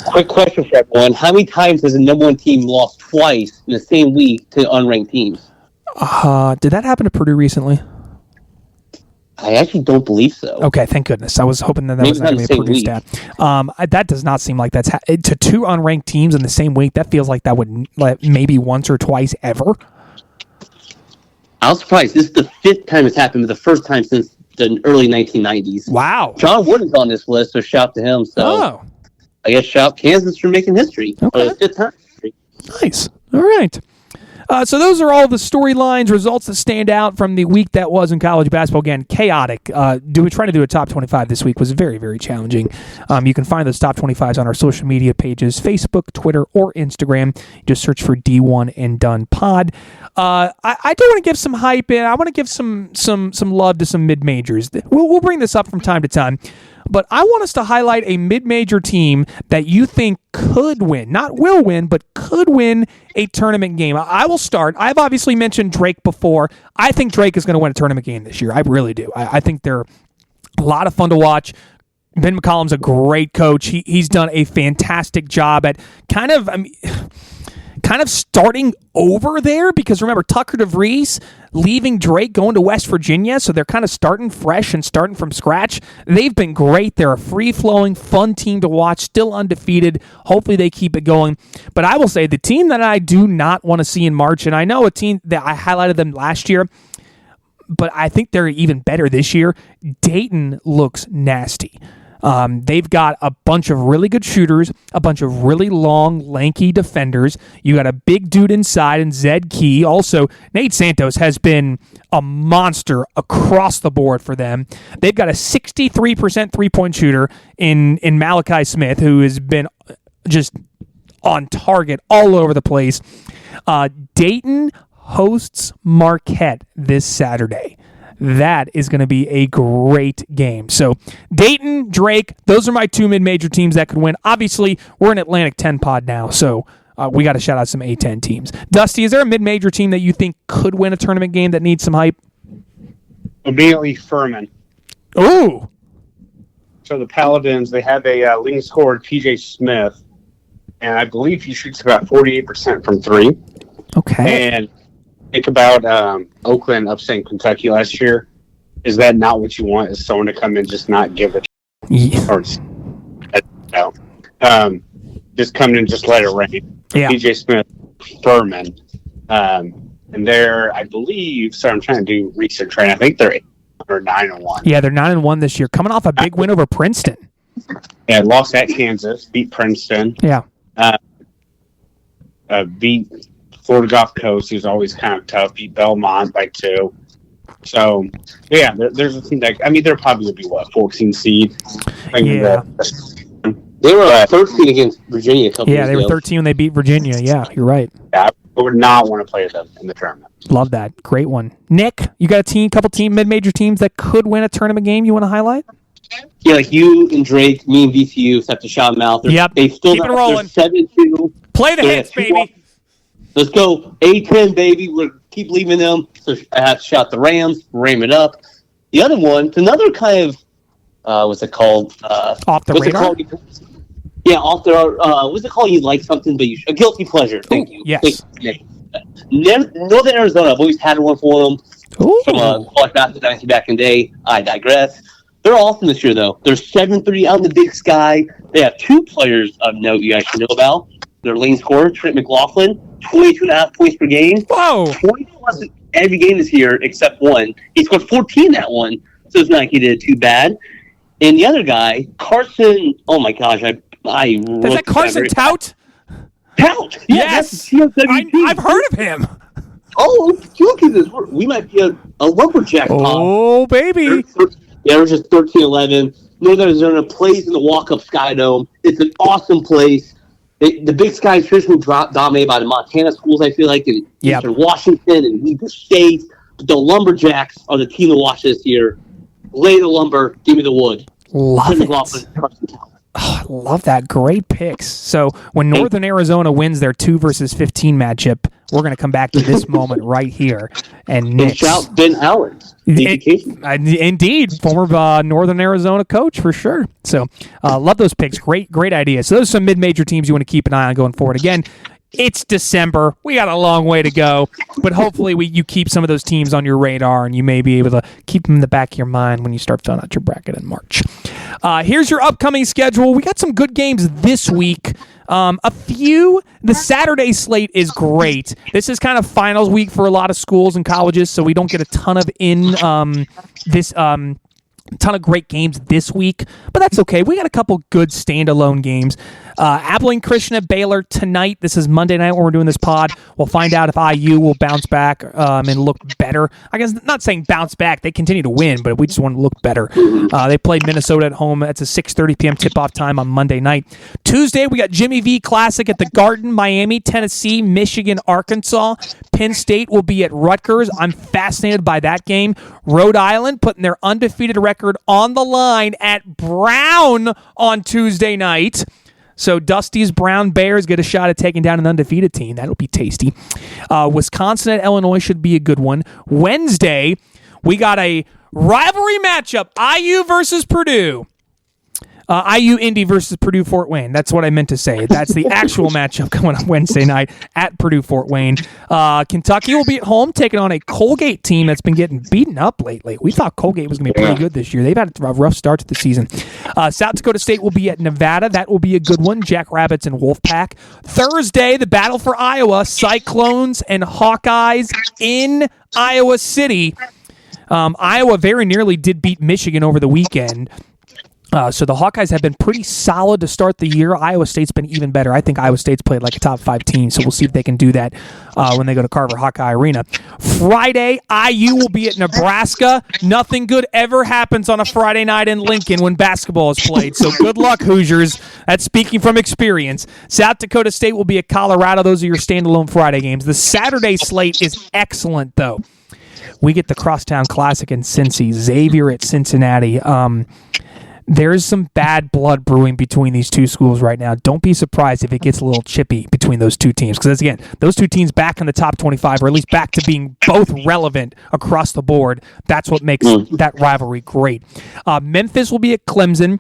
quick question for everyone: how many times has the number one team lost twice in the same week to unranked teams? Did that happen to Purdue recently? I actually don't believe so. Okay, thank goodness. I was hoping that was not going to be a Purdue stat. That does not seem like that's to two unranked teams in the same week. That feels like that would maybe once or twice ever. I was surprised. This is the fifth time it's happened, but the first time since the early 1990s. Wow. John Wooden's on this list, so shout to him. So I guess shout Kansas for making history. Okay. For the fifth time. Nice. All right. So those are all the storylines, results that stand out from the week that was in college basketball. Again, chaotic. Trying to do a top 25 this week was very, very challenging. You can find those top 25s on our social media pages, Facebook, Twitter, or Instagram. Just search for D1 and Done Pod. I do want to give some hype in. I want to give some love to some mid-majors. We'll bring this up from time to time. But I want us to highlight a mid-major team that you think could win, not will win, but could win a tournament game. I will start. I've obviously mentioned Drake before. I think Drake is going to win a tournament game this year. I really do. I think they're a lot of fun to watch. Ben McCollum's a great coach. He's done a fantastic job at kind of starting over there, because remember, Tucker DeVries leaving Drake, going to West Virginia, so they're kind of starting fresh and starting from scratch. They've been great. They're a free-flowing, fun team to watch, still undefeated. Hopefully they keep it going. But I will say, the team that I do not want to see in March, and I know a team that I highlighted them last year, but I think they're even better this year, Dayton looks nasty. They've got a bunch of really good shooters, a bunch of really long, lanky defenders. You got a big dude inside in Zed Key. Also, Nate Santos has been a monster across the board for them. They've got a 63% three-point shooter in Malachi Smith, who has been just on target all over the place. Dayton hosts Marquette this Saturday. That is going to be a great game. So Dayton, Drake, those are my two mid-major teams that could win. Obviously, we're an Atlantic 10 pod now, so we got to shout out some A10 teams. Dusty, is there a mid-major team that you think could win a tournament game that needs some hype? Immediately Furman. Ooh. So the Paladins, they have a leading scorer, TJ Smith, and I believe he shoots about 48% from three. Okay. And think about Oakland upsetting Kentucky last year. Is that not what you want? Is someone to come in just not give it, or just come in and just let it rain? Yeah. TJ Smith, Furman, and they're, I believe. So I'm trying to do research right now. I think they're 9-1. Yeah, they're 9-1 this year, coming off a big win over Princeton. Yeah, lost at Kansas, beat Princeton. Yeah. Beat Florida Gulf Coast, who's always kind of tough, beat Belmont by 2. So, yeah, there's a team that, I mean, they're probably going to be, 14 seed? Yeah. They were 13 against Virginia a couple years ago. Yeah, they were 13 when they beat Virginia. Yeah, you're right. Yeah, I would not want to play them in the tournament. Love that. Great one. Nick, you got a couple mid-major teams that could win a tournament game you want to highlight? Yeah, like you and Drake, me and VCU have to shout them out. They still keep it rolling. 7-2. Play the hits, baby. Let's go. A10, baby. We'll keep leaving them. So I have to shout the Rams, ram it up. The other one, it's another kind of, what's it called? Off the radar? Yeah, off the what's it called? You like something, but a guilty pleasure. Thank you. Yes. Northern Arizona, I've always had one for them. Ooh. From college basketball dynasty back in the day. I digress. They're awesome this year, though. They're 7-3 out in the Big Sky. They have 2 players of note you guys should know about. Their leading scorer, Trent McLaughlin, 22.5 points per game. Whoa. 20 plus in every game this year except one. He scored 14 that one, so it's not like he did too bad. And the other guy, Carson, oh my gosh, is that Carson Tout? Couch. Yeah, Yes, that's the CFWP. I've heard of him. Oh, look at this. We might be a lumberjack pop. Oh, baby. Yeah, we're just 13-11. Northern Arizona plays in the walk-up Sky Dome. It's an awesome place. The Big Sky is traditionally dominated by the Montana schools, I feel like, in Eastern Washington and Weber State. But the Lumberjacks are the team to watch this year. Lay the lumber, give me the wood. Love it. Oh, I love that. Great picks. So when Northern Arizona wins their 2 versus 15 matchup, we're going to come back to this moment right here. And shout Ben Howard. Indeed, former Northern Arizona coach for sure. So love those picks. Great ideas. So those are some mid-major teams you want to keep an eye on going forward. Again, it's December. We got a long way to go, but hopefully you keep some of those teams on your radar, and you may be able to keep them in the back of your mind when you start filling out your bracket in March. Here's your upcoming schedule. We got some good games this week. The Saturday slate is great. This is kind of finals week for a lot of schools and colleges, so we don't get a ton of great games this week, but that's okay. We got a couple good standalone games. Abilene Christian at Baylor tonight. This is Monday night when we're doing this pod. We'll find out if IU will bounce back and look better. I guess not saying bounce back. They continue to win, but we just want to look better. They played Minnesota at home. That's a 6:30 p.m. tip-off time on Monday night. Tuesday, we got Jimmy V Classic at the Garden, Miami, Tennessee, Michigan, Arkansas. Penn State will be at Rutgers. I'm fascinated by that game. Rhode Island putting their undefeated record on the line at Brown on Tuesday night. So Dusty's Brown Bears get a shot at taking down an undefeated team. That'll be tasty. Wisconsin at Illinois should be a good one. Wednesday, we got a rivalry matchup, IU versus Purdue. IU Indy versus Purdue Fort Wayne. That's what I meant to say. That's the actual matchup coming up Wednesday night at Purdue Fort Wayne. Kentucky will be at home taking on a Colgate team that's been getting beaten up lately. We thought Colgate was going to be pretty good this year. They've had a rough start to the season. South Dakota State will be at Nevada. That will be a good one. Jackrabbits and Wolfpack. Thursday, the battle for Iowa. Cyclones and Hawkeyes in Iowa City. Iowa very nearly did beat Michigan over the weekend. So the Hawkeyes have been pretty solid to start the year. Iowa State's been even better. I think Iowa State's played like a top 5 team, so we'll see if they can do that when they go to Carver Hawkeye Arena. Friday, IU will be at Nebraska. Nothing good ever happens on a Friday night in Lincoln when basketball is played, so good luck, Hoosiers. That's speaking from experience. South Dakota State will be at Colorado. Those are your standalone Friday games. The Saturday slate is excellent, though. We get the Crosstown Classic in Cincy. Xavier at Cincinnati. There's some bad blood brewing between these two schools right now. Don't be surprised if it gets a little chippy between those two teams. Because, again, those two teams back in the top 25, or at least back to being both relevant across the board. That's what makes that rivalry great. Memphis will be at Clemson.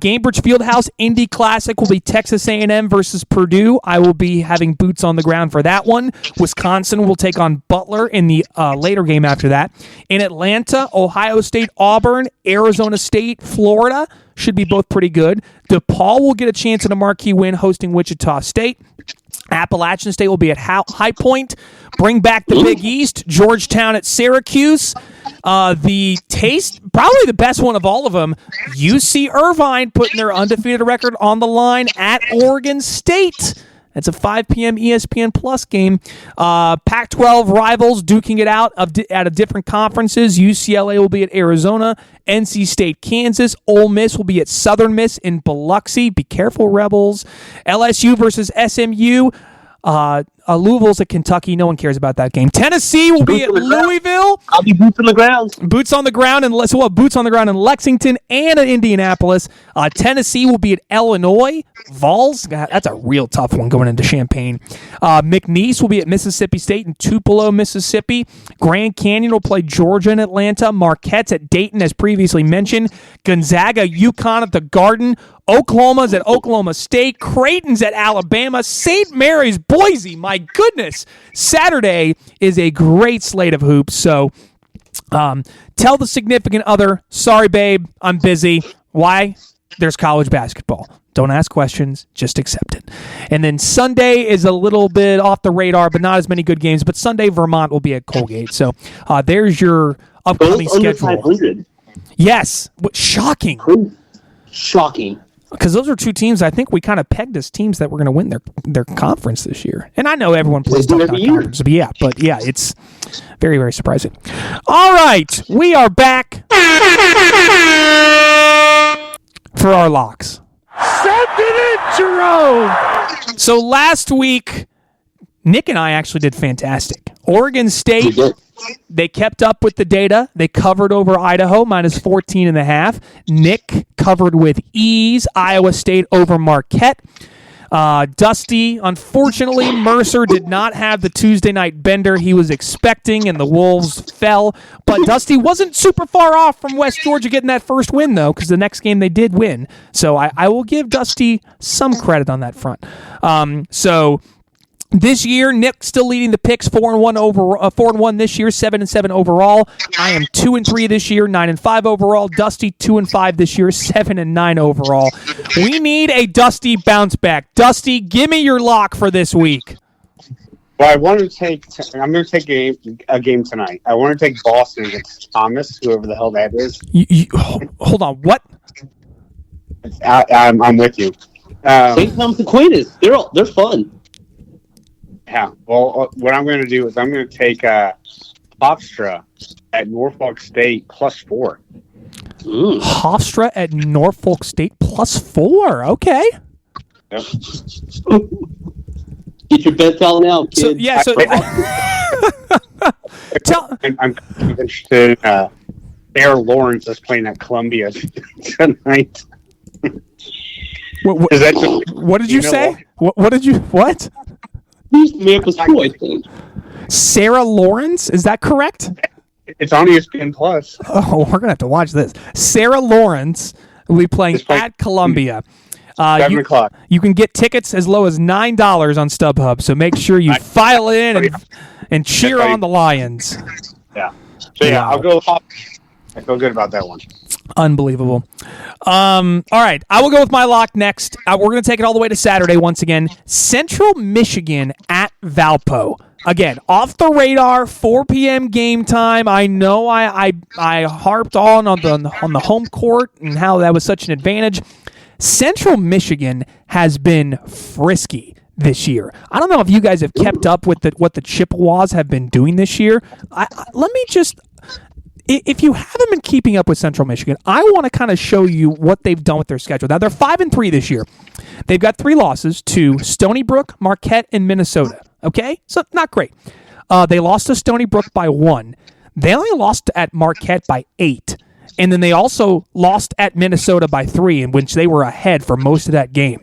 Cambridge Fieldhouse Indy Classic will be Texas A&M versus Purdue. I will be having boots on the ground for that one. Wisconsin will take on Butler in the later game after that. In Atlanta, Ohio State, Auburn, Arizona State, Florida should be both pretty good. DePaul will get a chance at a marquee win hosting Wichita State. Appalachian State will be at High Point. Bring back the Big East. Georgetown at Syracuse. Probably the best one of all of them, UC Irvine putting their undefeated record on the line at Oregon State. It's a 5 p.m. ESPN Plus game. Pac-12 rivals duking it out of different conferences. UCLA will be at Arizona. NC State, Kansas. Ole Miss will be at Southern Miss in Biloxi. Be careful, Rebels. LSU versus SMU. Louisville's at Kentucky. No one cares about that game. Tennessee will be at Louisville. I'll be boots on the ground. Boots on the ground in Lexington and in Indianapolis. Tennessee will be at Illinois. Vols, that's a real tough one going into Champaign. McNeese will be at Mississippi State in Tupelo, Mississippi. Grand Canyon will play Georgia and Atlanta. Marquette's at Dayton, as previously mentioned. Gonzaga, UConn at the Garden. Oklahoma's at Oklahoma State. Creighton's at Alabama. St. Mary's, Boise. My goodness. Saturday is a great slate of hoops. So tell the significant other, sorry, babe, I'm busy. Why? There's college basketball. Don't ask questions. Just accept it. And then Sunday is a little bit off the radar, but not as many good games. But Sunday, Vermont will be at Colgate. So there's your upcoming schedule. 500. Yes. Shocking. Shocking. Because those are two teams I think we kind of pegged as teams that were going to win their conference this year. And I know everyone plays tough conference, but yeah, it's very, very surprising. All right, we are back for our locks. Send it in, Jerome! So last week, Nick and I actually did fantastic. Oregon State, they kept up with the data. They covered over Idaho, minus 14.5. Nick covered with ease Iowa State over Marquette. Dusty, unfortunately, Mercer did not have the Tuesday night bender he was expecting, and the Wolves fell. But Dusty wasn't super far off from West Georgia getting that first win, though, because the next game they did win. So I will give Dusty some credit on that front. So this year, Nick still leading the picks, 4-1 this year, 7-7 overall. I am 2-3 this year, 9-5 overall. Dusty 2-5 this year, 7-9 overall. We need a Dusty bounce back. Dusty, give me your lock for this week. Well, I'm going to take a game tonight. I want to take Boston against Thomas, whoever the hell that is. Hold on, what? I'm with you. St. Thomas Aquinas, they're fun. Yeah, well, what I'm going to do is I'm going to take Hofstra at Norfolk State +4. Hofstra at Norfolk State +4. Okay. Yep. Get your bets out now, kid. I'm interested in Sarah Lawrence is playing at Columbia tonight. What did you say? What? Who's Memphis Boy? Sarah Lawrence, is that correct? It's on ESPN Plus. Oh, we're gonna have to watch this. Sarah Lawrence will be playing at Columbia. 7 o'clock. You can get tickets as low as $9 on StubHub, so make sure you file in and cheer on the Lions. Yeah. So yeah, I'll go. I feel good about that one. Unbelievable. All right, I will go with my lock next. We're going to take it all the way to Saturday once again. Central Michigan at Valpo. Again, off the radar, 4 p.m. game time. I know I harped on the home court and how that was such an advantage. Central Michigan has been frisky this year. I don't know if you guys have kept up with what the Chippewas have been doing this year. Let me just... If you haven't been keeping up with Central Michigan, I want to kind of show you what they've done with their schedule. Now, they're 5-3 this year. They've got 3 losses to Stony Brook, Marquette, and Minnesota. Okay? So, not great. They lost to Stony Brook by 1. They only lost at Marquette by 8. And then they also lost at Minnesota by 3, in which they were ahead for most of that game.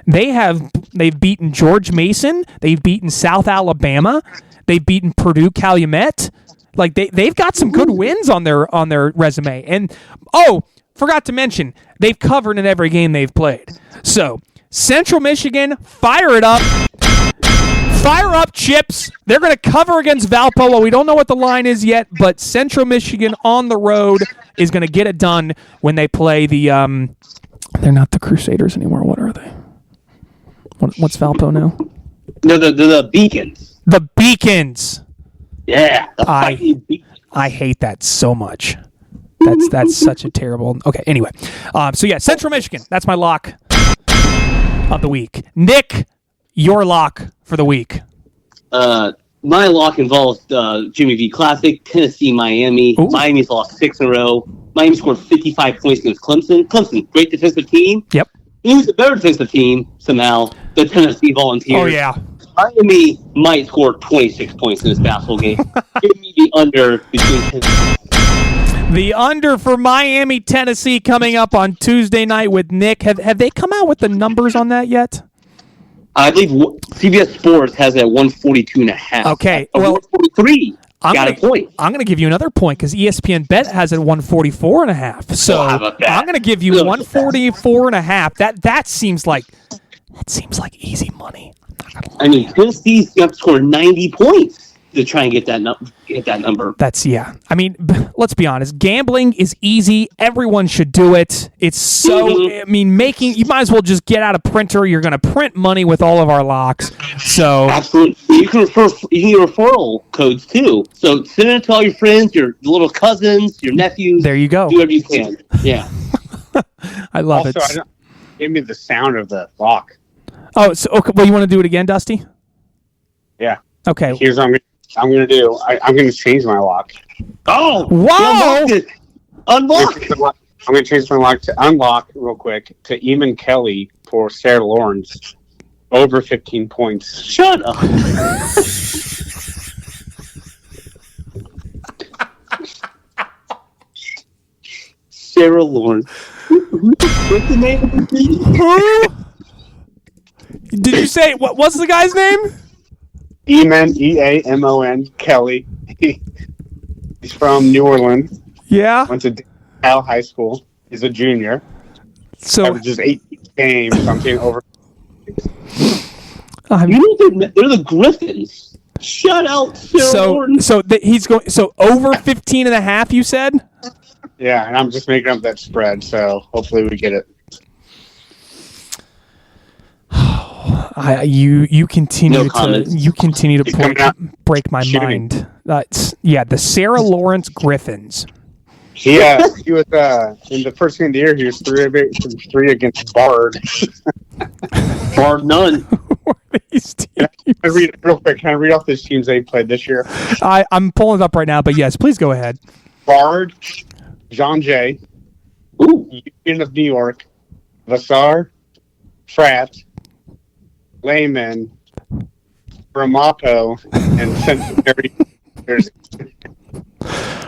They've beaten George Mason. They've beaten South Alabama. They've beaten Purdue Calumet. Like they've got some good wins on their resume. And forgot to mention, they've covered in every game they've played. So, Central Michigan, fire it up. Fire up, Chips. They're going to cover against Valpo. Well, we don't know what the line is yet, but Central Michigan on the road is going to get it done when they play the they're not the Crusaders anymore. What are they? What's Valpo now? They're the Beacons. The Beacons. Yeah. I hate that so much. That's such a terrible... Okay, anyway. So, yeah, Central Michigan. That's my lock of the week. Nick, your lock for the week. My lock involves Jimmy V Classic, Tennessee, Miami. Ooh. Miami's lost 6 in a row. Miami scored 55 points against Clemson. Clemson, great defensive team. Yep. Who's a better defensive team, somehow? The Tennessee Volunteers. Oh, yeah. Miami might score 26 points in this basketball game. Give me the under between. The under for Miami, Tennessee coming up on Tuesday night with Nick. Have they come out with the numbers on that yet? I believe CBS Sports has it at 142.5. Okay. Well, 143. Got a point. I'm going to give you another point because ESPN Bet has it 144.5. So I'm going to give you 144.5. That seems like easy money. I mean, Tennessee's going to score 90 points to try and get that number. I mean, let's be honest. Gambling is easy. Everyone should do it. It's so, I mean, you might as well just get out a printer. You're going to print money with all of our locks. So absolutely. You can get referral codes too. So send it to all your friends, your little cousins, your nephews. There you go. Do whatever you can. Yeah. I love it. Give me the sound of the lock. Oh, so okay. Well, you want to do it again, Dusty? Yeah. Okay. Here's what I'm going to do. I'm going to change my lock. Oh, wow! Unlock. I'm going to change my lock to unlock real quick to Eamon Kelly for Sarah Lawrence over 15 points. Shut up. Sarah Lawrence. What's the name of the team? Who? Did you say what's the guy's name? Eamon, E-A-M-O-N, Kelly. He's from New Orleans. Yeah. Went to Cal High School. He's a junior. So averages 8 games. So I'm saying over. You know they're the Griffins. Shut out Sarah Lawrence. He's going. So over 15 and a half. You said. Yeah, and I'm just making up that spread. So hopefully we get it. You continue to break my mind. The Sarah Lawrence Griffins. Yeah, he was in the first game of the year. He was 3 against Bard. Bard none. Can I read real quick? Can I read off these teams they played this year? I'm pulling it up right now, but yes, please go ahead. Bard, John Jay, Union of New York, Vassar, Pratt, Lehman, Ramapo, and Centenary.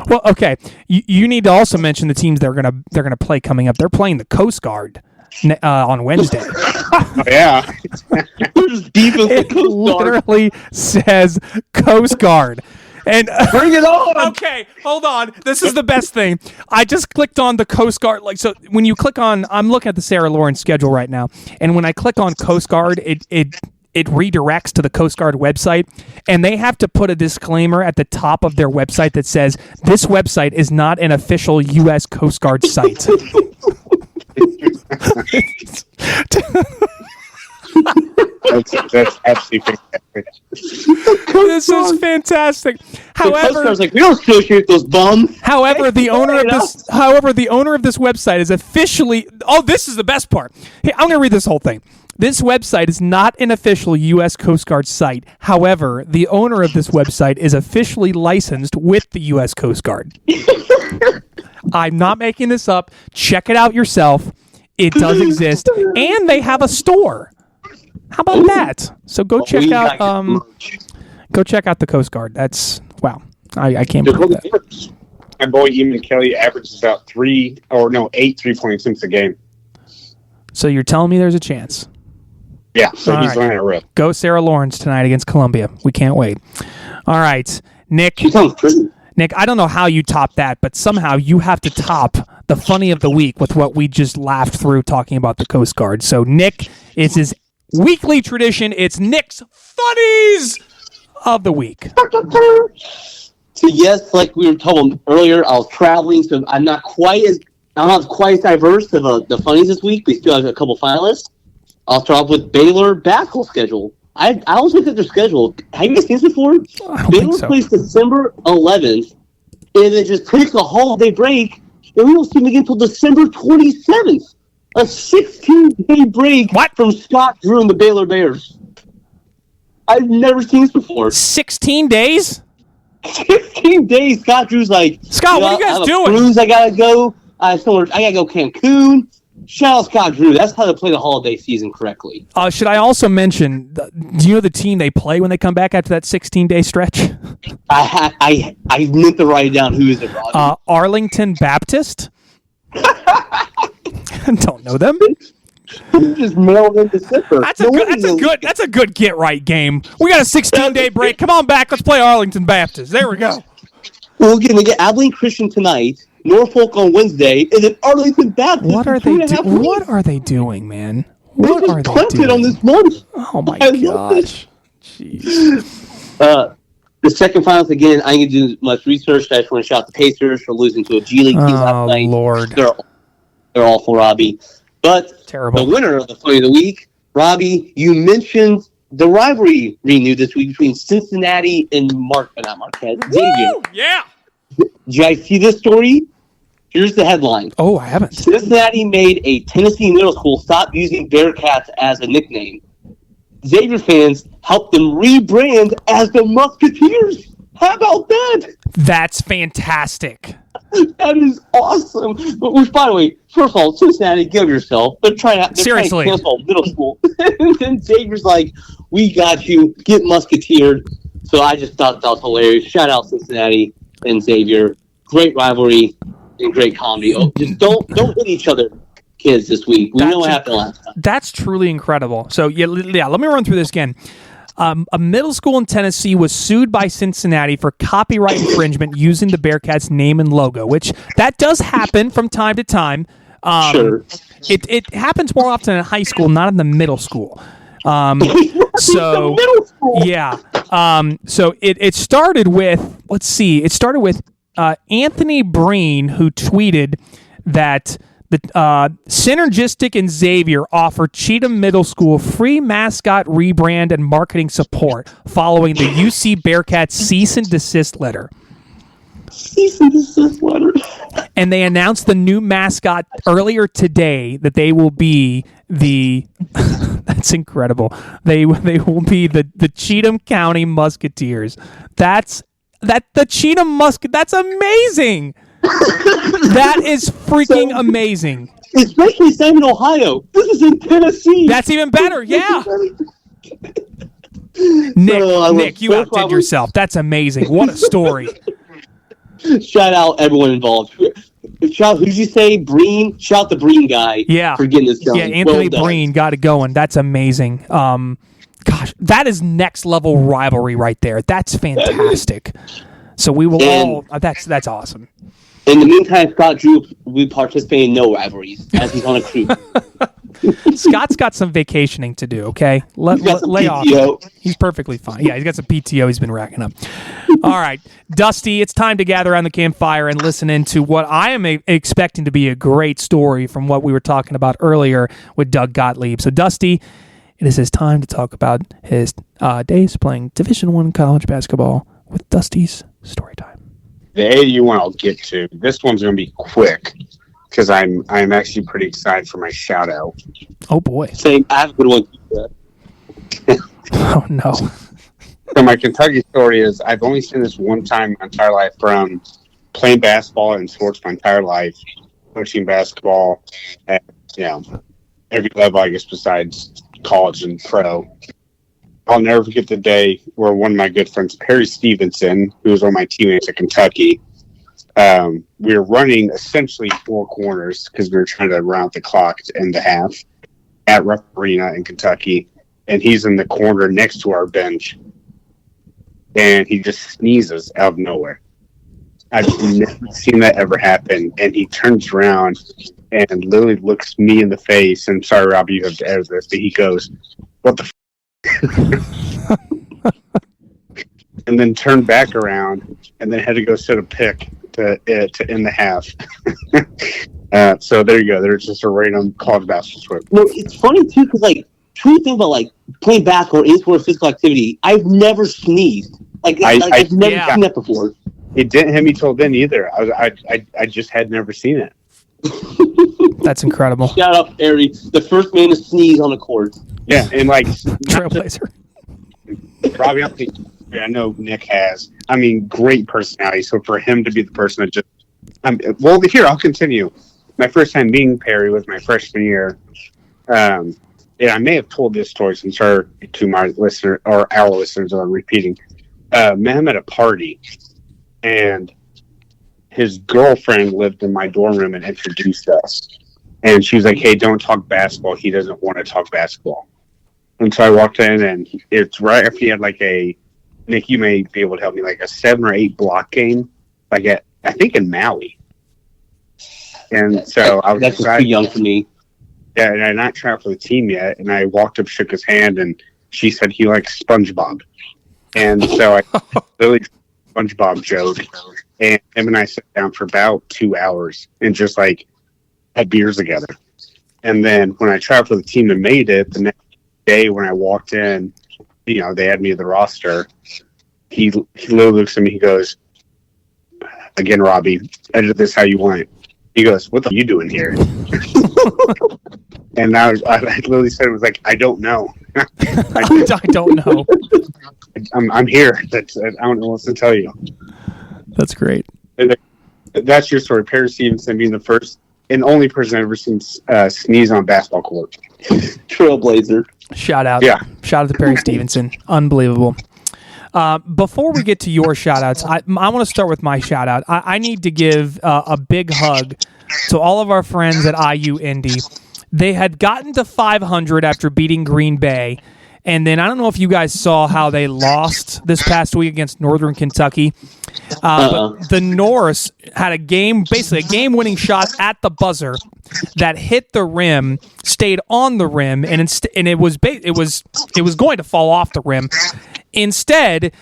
Well, okay. You need to also mention the teams they're gonna play coming up. They're playing the Coast Guard on Wednesday. Oh, yeah. It literally says Coast Guard. And bring it on. Okay, hold on. This is the best thing. I just clicked on the Coast Guard. So when you click on, I'm looking at the Sarah Lawrence schedule right now, and when I click on Coast Guard, it redirects to the Coast Guard website, and they have to put a disclaimer at the top of their website that says this website is not an official U.S. Coast Guard site. That's absolutely fantastic. This is fantastic. However, I was like, we don't associate those bums. However, the owner of this website is officially. Oh, this is the best part. Hey, I'm going to read this whole thing. This website is not an official U.S. Coast Guard site. However, the owner of this website is officially licensed with the U.S. Coast Guard. I'm not making this up. Check it out yourself. It does exist, and they have a store. How about that? So go check out the Coast Guard. That's wow. I can't believe that. My boy Eamon Kelly averages about 8 3-point attempts a game. So you're telling me there's a chance? Yeah, so he's on it real. Go Sarah Lawrence tonight against Columbia. We can't wait. All right, Nick. Nick, I don't know how you top that, but somehow you have to top the funny of the week with what we just laughed through talking about the Coast Guard. So Nick, it's his weekly tradition. It's Nick's funnies of the week. So yes, like we were told earlier, I was traveling, so I'm not quite as diverse of the funnies this week. We still have a couple finalists. I'll start off with Baylor basketball schedule. I always look at their schedule. Have you guys seen this before? Baylor plays December 11th, and it just takes a holiday break, and we don't see them again until December 27th. A 16-day break from Scott Drew and the Baylor Bears. I've never seen this before. 16 days? 16 days. Scott Drew's like, Scott, what are you guys doing? Cruise, I gotta go. I gotta go Cancun. Shout out Scott Drew. That's how to play the holiday season correctly. Should I also mention? Do you know the team they play when they come back after that 16-day stretch? I meant to write it down. Who is it, Robby? Arlington Baptist. Don't know them. Just mailed in December. That's a good get right game. We got a 16-day break. Come on back. Let's play Arlington Baptist. There we go. We're gonna get Abilene Christian tonight, Norfolk on Wednesday, and then Arlington Baptist. What are they doing, man? What are they doing on this month? Oh my gosh. Jeez. The second finals again. I didn't do much research. I just want to shout out the Pacers for losing to a G League team last night. Oh Lord, they're awful, Robby. But terrible. The winner of the funny of the week, Robby. You mentioned the rivalry renewed this week between Cincinnati and Xavier. Yeah. Did I see this story? Here's the headline. Oh, I haven't. Cincinnati made a Tennessee middle school stop using Bearcats as a nickname. Xavier fans helped them rebrand as the Musketeers. How about that? That's fantastic. That is awesome. Which, by the way, first of all, Cincinnati, give yourself. They're trying to cancel middle school. And then Xavier's like, we got you. Get Musketeered. So I just thought that was hilarious. Shout out Cincinnati and Xavier. Great rivalry and great comedy. Oh, just don't hit each other, kids, this week. We know what happened last time. That's truly incredible. So, yeah, let me run through this again. A middle school in Tennessee was sued by Cincinnati for copyright infringement using the Bearcats name and logo, which that does happen from time to time. Sure. It happens more often in high school, not in the middle school. So it started with Anthony Breen, who tweeted that the Synergistic and Xavier offer Cheatham Middle School free mascot rebrand and marketing support following the UC Bearcats cease and desist letter. Cease and desist letter. And they announced the new mascot earlier today that they will be the that's incredible. They will be the Cheatham County Musketeers. That's amazing. That is freaking amazing. It's basically same in Ohio. This is in Tennessee. That's even better. Yeah. Nick, you outdid yourself. That's amazing. What a story. Shout out everyone involved. Who'd you say? Breen? Shout out the Breen guy. Yeah. For getting this done. Yeah, Anthony Breen got it going. That's amazing. Gosh, that is next level rivalry right there. That's fantastic. So we will all. That's awesome. In the meantime, Scott Drew will be participating in no rivalries as he's on a cruise. Scott's got some vacationing to do, okay? Lay off. He's perfectly fine. Yeah, he's got some PTO he's been racking up. All right, Dusty, it's time to gather around the campfire and listen into what I am expecting to be a great story from what we were talking about earlier with Doug Gottlieb. So, Dusty, it is his time to talk about his days playing Division I college basketball with Dusty's story time. The AU1 I'll get to. This one's going to be quick because I'm actually pretty excited for my shout out. Oh boy! Saying I have a good one. Oh no! So my Kentucky story is I've only seen this one time my entire life from playing basketball and sports my entire life, coaching basketball at every level I guess besides college and pro. I'll never forget the day where one of my good friends, Perry Stevenson, who was one of my teammates at Kentucky, we were running essentially four corners because we were trying to round the clock to end the half at Rupp Arena in Kentucky. And he's in the corner next to our bench. And he just sneezes out of nowhere. I've never seen that ever happen. And he turns around and literally looks me in the face. And sorry, Robby, you have to edit this. But he goes, "What the and then turned back around and then had to go set a pick to end the half. So there you go. There's just a random college basketball story. No, it's funny too because truly think about playing basketball or any sort of physical activity. I've never sneezed. I've never seen that before. It didn't hit me till then either. I just had never seen it. That's incredible. Shout out Perry, the first man to sneeze on the court. Yeah, and Trailblazer. Robby, I know Nick has. I mean, great personality. So for him to be the person that just, here I'll continue. My first time meeting Perry was my freshman year. And I may have told this story since to my listener or our listeners are repeating. Met him at a party, and his girlfriend lived in my dorm room and introduced us. And she was like, "Hey, don't talk basketball. He doesn't want to talk basketball." And so I walked in, and it's right after he had Nick, you may be able to help me, a 7 or 8 block game, I think in Maui. And so I was that's too young for me. Yeah, and I not tried for the team yet. And I walked up, shook his hand, and she said he likes SpongeBob. And so I literally SpongeBob joke, and him and I sat down for about 2 hours and just had beers together. And then when I tried for the team that made it, the next day when I walked in, they had me at the roster. He literally looks at me. He goes, "Again, Robby, edit this how you want it. He goes, "What the are you doing here?" And I literally said, "It was like I don't know. I don't know. I'm here. I don't know what to tell you." That's great. And that's your story. Perry Stevenson being the first and only person I've ever seen sneeze on a basketball court. Trailblazer. Shout out. Yeah. Shout out to Perry Stevenson. Unbelievable. Before we get to your shout-outs, I want to start with my shout-out. I need to give a big hug to all of our friends at IU Indy. They had gotten to 500 after beating Green Bay, and then I don't know if you guys saw how they lost this past week against Northern Kentucky. But the Norse had basically a game-winning shot at the buzzer that hit the rim, stayed on the rim, and it was going to fall off the rim. Instead,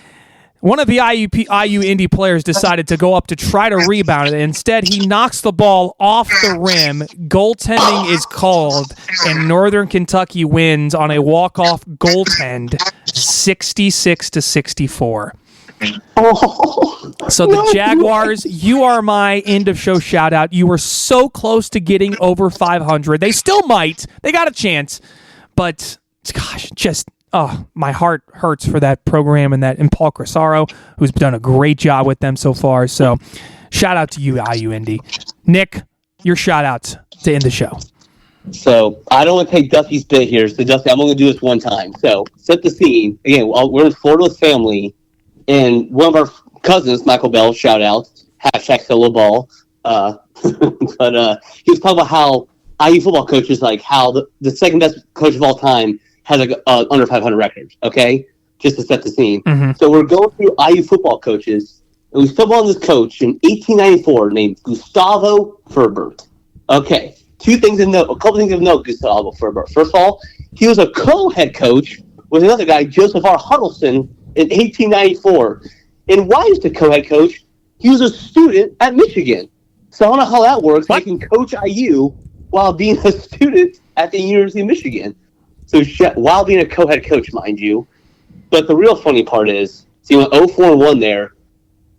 one of the IU Indy players decided to go up to try to rebound it. Instead, he knocks the ball off the rim. Goaltending is called, and Northern Kentucky wins on a walk-off goaltend, 66-64. So the Jaguars, you are my end-of-show shout-out. You were so close to getting over 500. They still might. They got a chance. But, gosh, just... my heart hurts for that program and Paul Crisaro, who's done a great job with them so far. So, shout out to you, IU Indy. Nick, your shout out to end the show. So, I don't want to take Dusty's bit here. So, Dusty, I'm only going to do this one time. So, set the scene. Again, we're in Florida with family, and one of our cousins, Michael Bell, shout out, hashtag solo ball. But he was talking about how IU football coaches, like how the second best coach of all time has under 500 records, okay? Just to set the scene. Mm-hmm. So we're going through IU football coaches, and we stumbled on this coach in 1894 named Gustavo Ferber. Okay, a couple things of note, Gustavo Ferber. First of all, he was a co-head coach with another guy, Joseph R. Huddleston, in 1894. And why is the co-head coach? He was a student at Michigan. So I don't know how that works. They can coach IU while being a student at the University of Michigan. So while being a co-head coach, mind you. But the real funny part is, he went 0-4-1 there.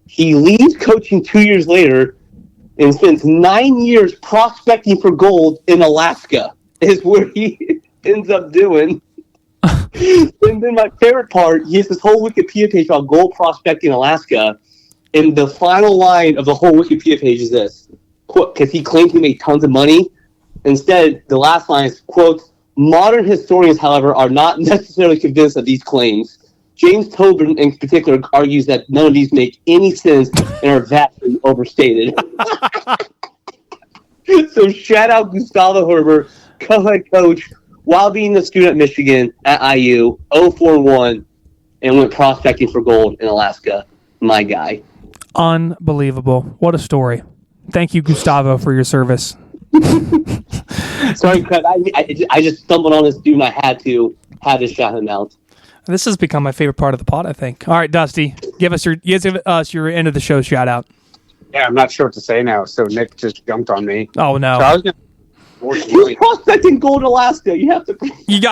He leaves coaching 2 years later and spends 9 years prospecting for gold in Alaska, is where he ends up doing. And then my favorite part, he has this whole Wikipedia page about gold prospecting in Alaska. And the final line of the whole Wikipedia page is this, quote, because he claimed he made tons of money. Instead, the last line is, quote, "Modern historians, however, are not necessarily convinced of these claims. James Tobin, in particular, argues that none of these make any sense and are vastly overstated." So shout out Gustavo Ferber, co-head coach, while being a student at Michigan at IU, 0-4-1, and went prospecting for gold in Alaska. My guy. Unbelievable. What a story. Thank you, Gustavo, for your service. Sorry, Craig. I just stumbled on this dude and I had to shout him out. This has become my favorite part of the pod, I think. All right, Dusty, give us your end of the show shout out. Yeah, I'm not sure what to say now. So Nick just jumped on me. Oh no! So I was he was prospecting gold in Alaska. You got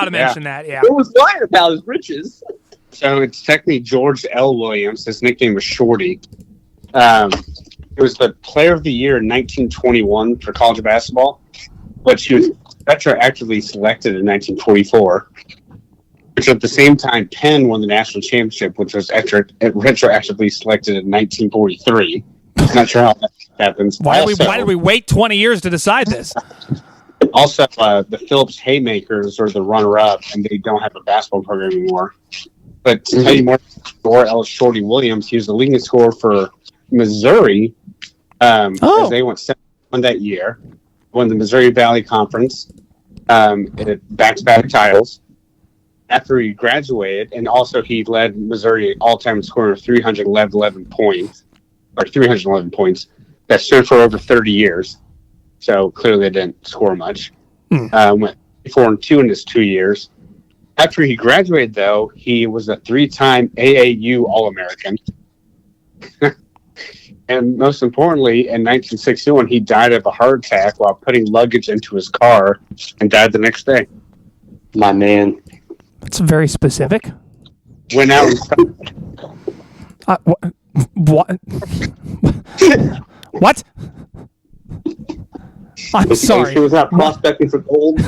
to mention that. Yeah, it was lying about his riches. So it's technically George L. Williams. His nickname was Shorty. He was the Player of the Year in 1921 for college basketball, but he was retroactively selected in 1944. Which at the same time, Penn won the national championship, which was retroactively selected in 1943. I'm not sure how that happens. Why did we wait 20 years to decide this? Also, the Phillips Haymakers are the runner-up, and they don't have a basketball program anymore. But to tell you more, Ellis Shorty Williams, he was the leading scorer for Missouri, as they went 7-1 that year, won the Missouri Valley Conference, back-to-back titles. After he graduated, and also he led Missouri all-time scoring of 311 points. That stood for over 30 years. So clearly they didn't score much. Went 4-2 in his 2 years. After he graduated, though, he was a 3-time AAU All-American. And most importantly, in 1961, he died of a heart attack while putting luggage into his car and died the next day. My man. That's very specific. Went out and what? What? I'm sorry. He was out prospecting for gold.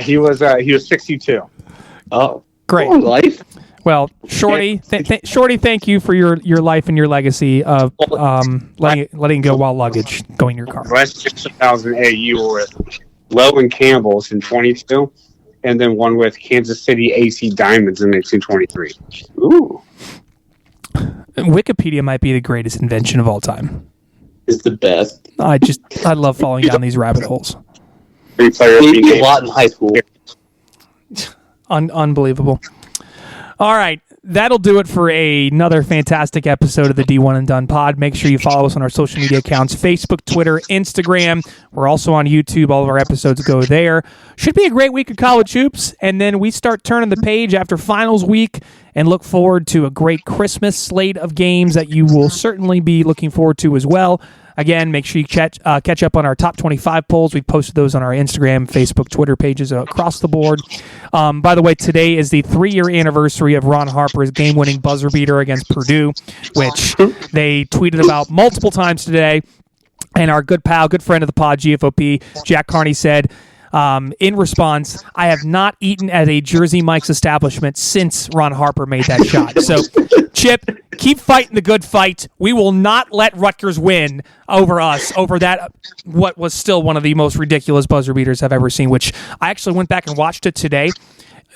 He was 62. Oh, Great. long life. Well, Shorty, Shorty, thank you for your life and your legacy of letting go while luggage going in your car. Last year, 2008, you were with Logan Campbell's in 22, and then one with Kansas City AC Diamonds in 1923. Ooh, Wikipedia might be the greatest invention of all time. is the best. I love falling down these rabbit holes. Three players He being did a named. lot in high school. Unbelievable. All right. That'll do it for another fantastic episode of the D1 and Done Pod. Make sure you follow us on our social media accounts, Facebook, Twitter, Instagram. We're also on YouTube. All of our episodes go there. Should be a great week of college hoops. And then we start turning the page after finals week and look forward to a great Christmas slate of games that you will certainly be looking forward to as well. Again, make sure you catch up on our top 25 polls. We've posted those on our Instagram, Facebook, Twitter pages across the board. By the way, today is the 3-year anniversary of Ron Harper's game-winning buzzer beater against Purdue, which they tweeted about multiple times today. And our good friend of the pod, GFOP, Jack Carney, said, in response, I have not eaten at a Jersey Mike's establishment since Ron Harper made that shot. So, Chip, keep fighting the good fight. We will not let Rutgers win over us, over that, what was still one of the most ridiculous buzzer beaters I've ever seen, which I actually went back and watched it today.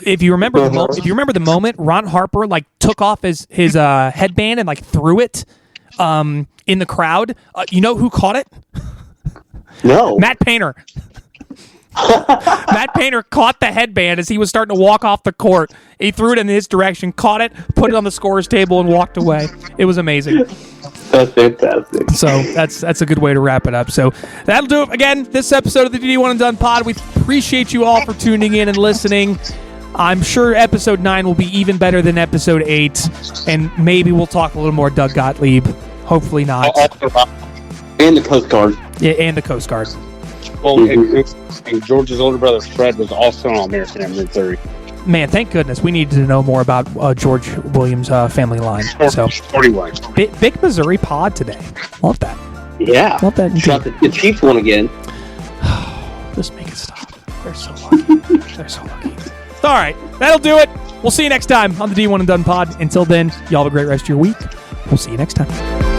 If you remember the moment, Ron Harper took off his headband and threw it in the crowd. You know who caught it? No. Matt Painter. Matt Painter caught the headband as he was starting to walk off the court. He threw it in his direction, caught it, put it on the scorer's table, and walked away. It was amazing. That's fantastic. So that's a good way to wrap it up. So that'll do it again. This episode of the DD1 and Done Pod. We appreciate you all for tuning in and listening. I'm sure episode 9 will be even better than episode 8, and maybe we'll talk a little more Doug Gottlieb. Hopefully not. And the Coast Guard. Yeah, and the Coast Guard. Well, and George's older brother Fred was also an All-American at Missouri. Man, thank goodness. We needed to know more about George Williams' family line. So, 41. big Missouri pod today. Love that. Yeah. Love that. Shot the Chiefs one again. Just make it stop. They're so lucky. They're so lucky. All right. That'll do it. We'll see you next time on the D1 and Done Pod. Until then, y'all have a great rest of your week. We'll see you next time.